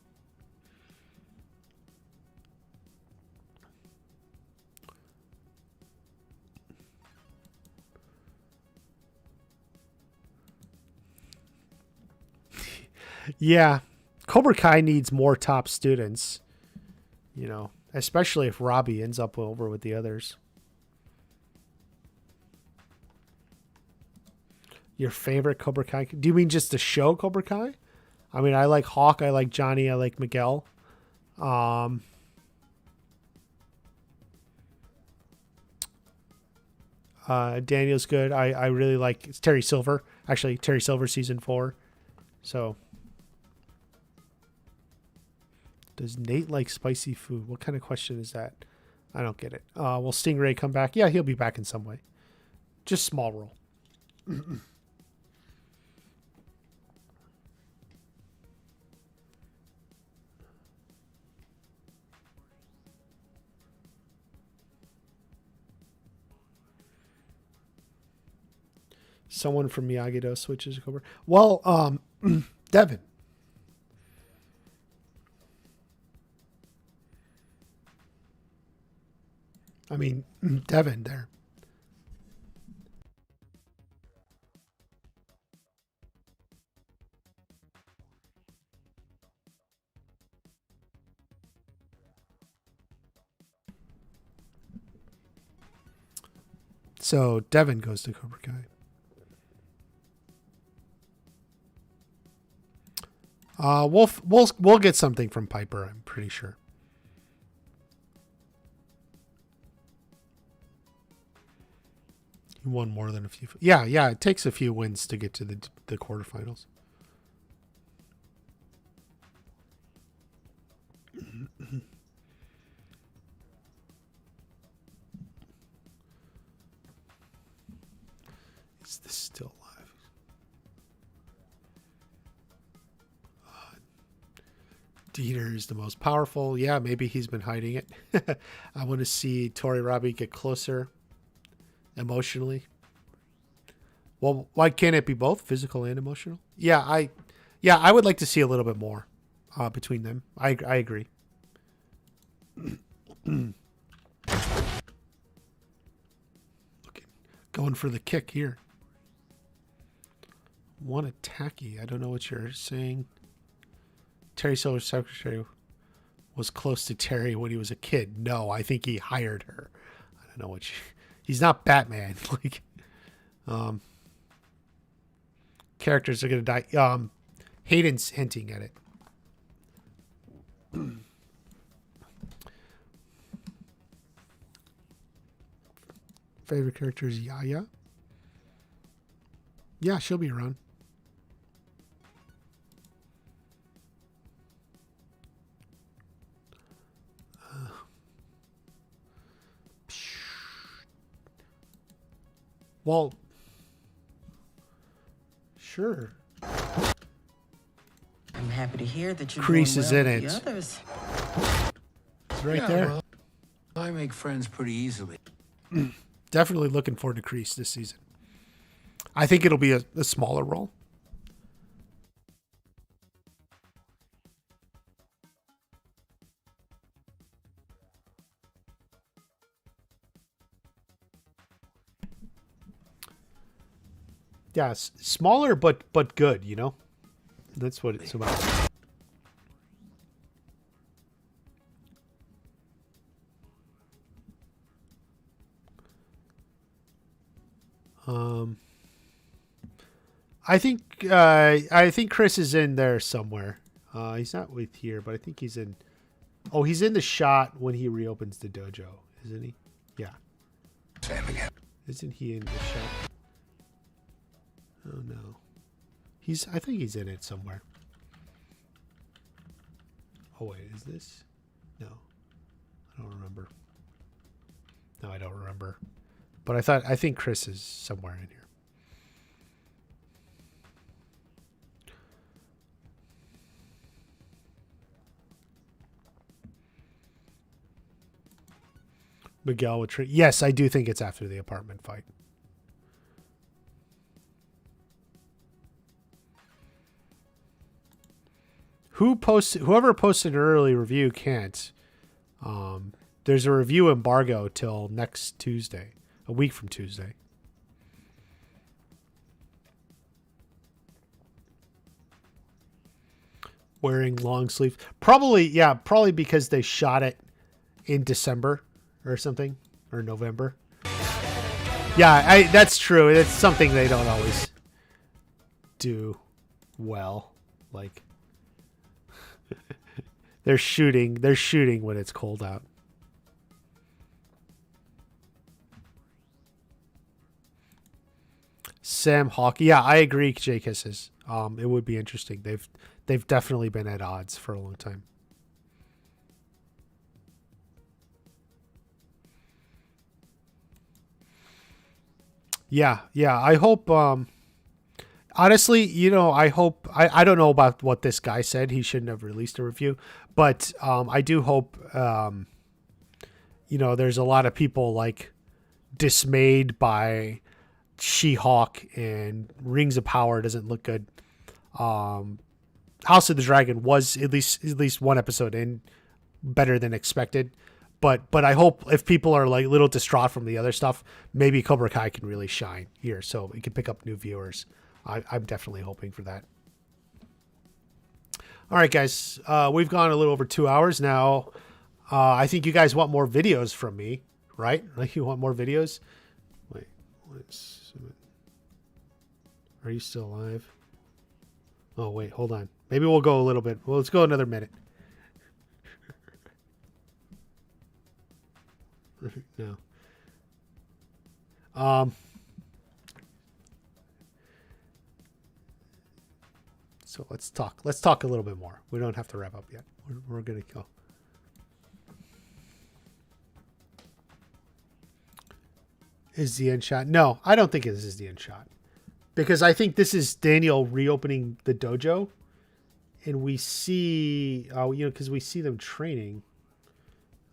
Yeah. Cobra Kai needs more top students, you know, especially if Robbie ends up over with the others. Your favorite Cobra Kai? Do you mean just the show Cobra Kai? I mean, I like Hawk, I like Johnny, I like Miguel. Daniel's good. I really like Terry Silver. Actually, Terry Silver season 4. So, does Nate like spicy food? What kind of question is that? I don't get it. Will Stingray come back? Yeah, he'll be back in some way. Just small role. Someone from Miyagi-Do switches over. Well, Devin. I mean, Devin there. So Devin goes to Cobra Kai. We'll get something from Piper, I'm pretty sure. He won more than a few. Yeah, it takes a few wins to get to the quarterfinals. Is this still alive? Dieter is the most powerful. Yeah, maybe he's been hiding it. I want to see Tori Robbie get closer emotionally. Well, why can't it be both physical and emotional? Yeah, I would like to see a little bit more between them. I agree. Going for the kick here. One attacky. I don't know what you're saying. Terry Silver's secretary was close to Terry when he was a kid. No, I think he hired her. I don't know what he's not Batman. Like, characters are going to die. Hayden's hinting at it. Favorite character is Yaya. Yeah, she'll be around. Well, sure. I'm happy to hear that you're Kreese doing is well in with it. the others. It's right there. Well, I make friends pretty easily. Definitely looking forward to Kreese this season. I think it'll be a smaller role. Yeah, smaller but good, you know? That's what it's about. I think Chris is in there somewhere. He's not with here, but I think he's in. Oh, he's in the shot when he reopens the dojo, isn't he? Yeah. Same again. Isn't he in the shot? Oh no. I think he's in it somewhere. Oh wait, is this? No. I don't remember. No, I don't remember. But I think Chris is somewhere in here. Miguel would train. Yes, I do think it's after the apartment fight. Whoever posted an early review can't. There's a review embargo till next Tuesday, a week from Tuesday. Wearing long sleeve. Probably because they shot it in December or something, or November. Yeah, that's true. It's something they don't always do well. Like they're shooting when it's cold out. Sam Hawk. Yeah, I agree, J Kisses. It would be interesting. They've definitely been at odds for a long time. Yeah. I hope. Honestly, I hope. I don't know about what this guy said. He shouldn't have released a review, but I do hope. There's a lot of people like dismayed by She-Hulk and Rings of Power doesn't look good. House of the Dragon was at least one episode in better than expected. But I hope if people are like a little distraught from the other stuff, maybe Cobra Kai can really shine here so it can pick up new viewers. I'm definitely hoping for that. All right, guys. We've gone a little over 2 hours now. I think you guys want more videos from me, right? Like you want more videos? Wait. Are you still alive? Oh, wait. Hold on. Maybe we'll go a little bit. Well, let's go another minute. No. So let's talk. Let's talk a little bit more. We don't have to wrap up yet. We're gonna go. Is the end shot? No, I don't think this is the end shot. Because I think this is Daniel reopening the dojo. And we see, because we see them training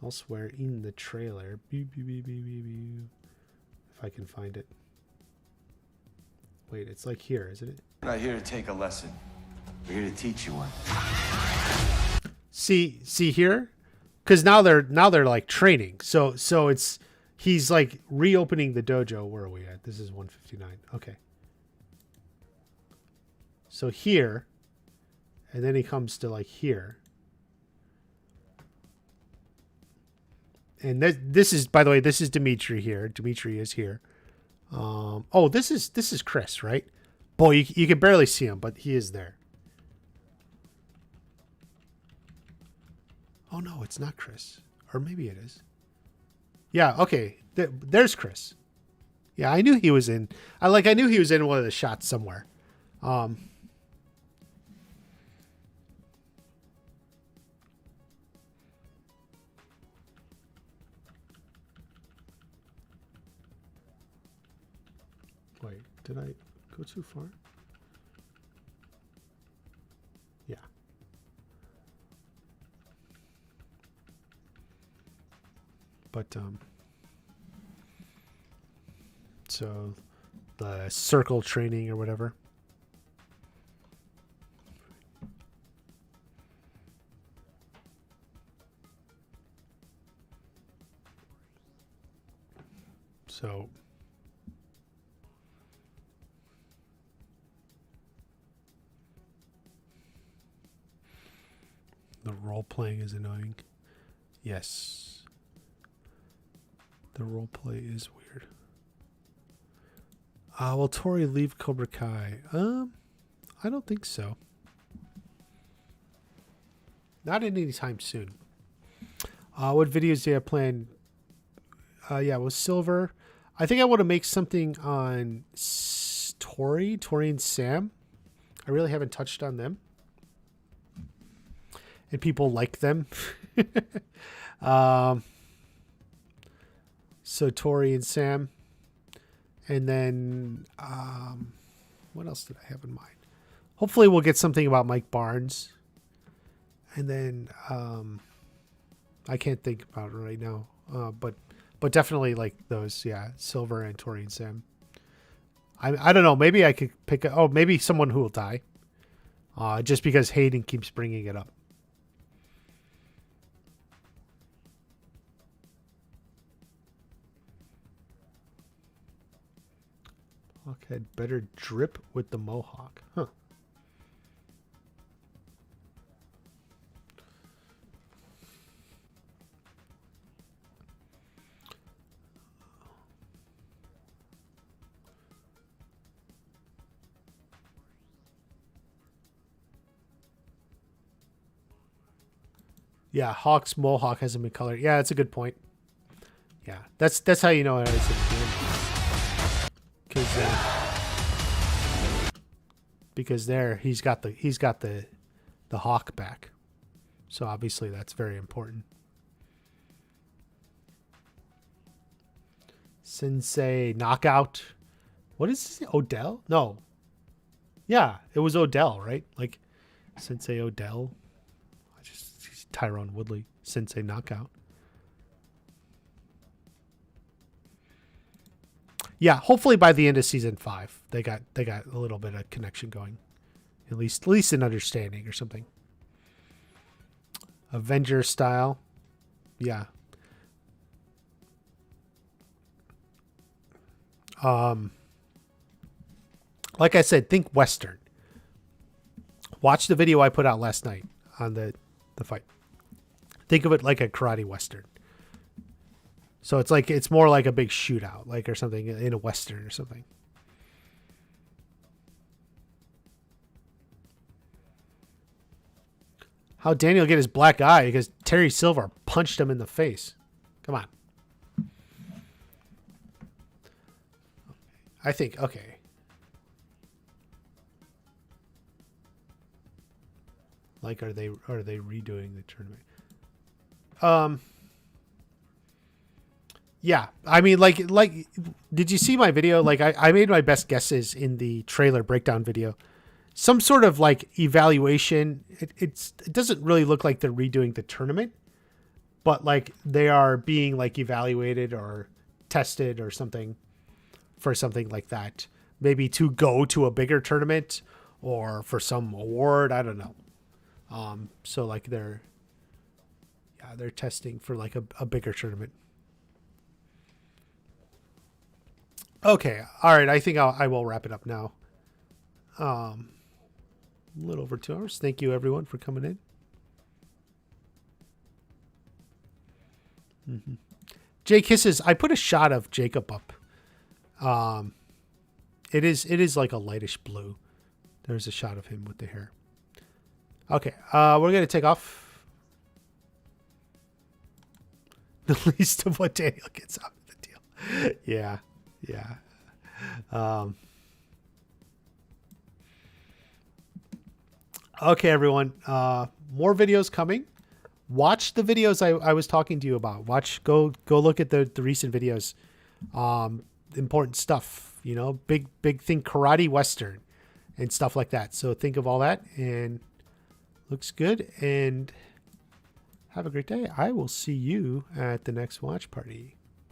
elsewhere in the trailer. If I can find it. Wait, it's like here, isn't it? We're not here to take a lesson. We're here to teach you one. See here? Because now they're like training. So he's like reopening the dojo. Where are we at? This is 159. Okay. So here, and then he comes to like here. And this is, by the way, this is Dimitri here. Dimitri is here. Oh, this is Chris, right? Boy, you can barely see him, but he is there. Oh no, it's not Chris, or maybe it is. Yeah, okay. There's Chris. Yeah, I knew he was in. I knew he was in one of the shots somewhere. Wait, did I go too far? Yeah. But so the circle training or whatever. So the role playing is annoying. Yes. The role play is weird. Will Tori leave Cobra Kai? I don't think so. Not anytime soon. What videos do I plan? Yeah, with Silver. I think I want to make something on Tori and Sam. I really haven't touched on them. And people like them. So Tori and Sam. And then, what else did I have in mind? Hopefully we'll get something about Mike Barnes. And then, I can't think about it right now. But definitely like those, yeah, Silver and Tori and Sam. I don't know. Maybe I could pick. Maybe someone who will die. Just because Hayden keeps bringing it up. Okay, better drip with the mohawk, huh? Yeah, Hawk's mohawk hasn't been colored. Yeah, that's a good point. Yeah, that's how you know it's because there he's got the hawk back, so obviously that's very important. Sensei knockout. What is this? Odell? No. Yeah, it was Odell, right? Like Sensei Odell. Tyrone Woodley, Sensei knockout. Yeah, hopefully by the end of season 5, they got a little bit of connection going, at least an understanding or something. Avenger style, yeah. Like I said, think Western. Watch the video I put out last night on the fight. Think of it like a karate Western. So it's more like a big shootout, like or something in a Western or something. How'd Daniel get his black eye? Because Terry Silver punched him in the face. Come on. I think, okay. Like, are they redoing the tournament? Yeah, I mean, like, did you see my video? Like, I made my best guesses in the trailer breakdown video. Some sort of like evaluation. It doesn't really look like they're redoing the tournament, but like they are being like evaluated or tested or something for something like that. Maybe to go to a bigger tournament or for some award. I don't know. So like they're testing for like a bigger tournament. Okay. All right. I think I will wrap it up now. A little over 2 hours. Thank you everyone for coming in. Mm-hmm. Jay Kisses. I put a shot of Jacob up. It is like a lightish blue. There's a shot of him with the hair. Okay, we're going to take off. The least of what Daniel gets out of the deal. Yeah. Okay, everyone. More videos coming. Watch the videos I was talking to you about. Go look at the recent videos. Important stuff, you know, big thing, karate Western and stuff like that. So think of all that and looks good, and have a great day. I will see you at the next watch party.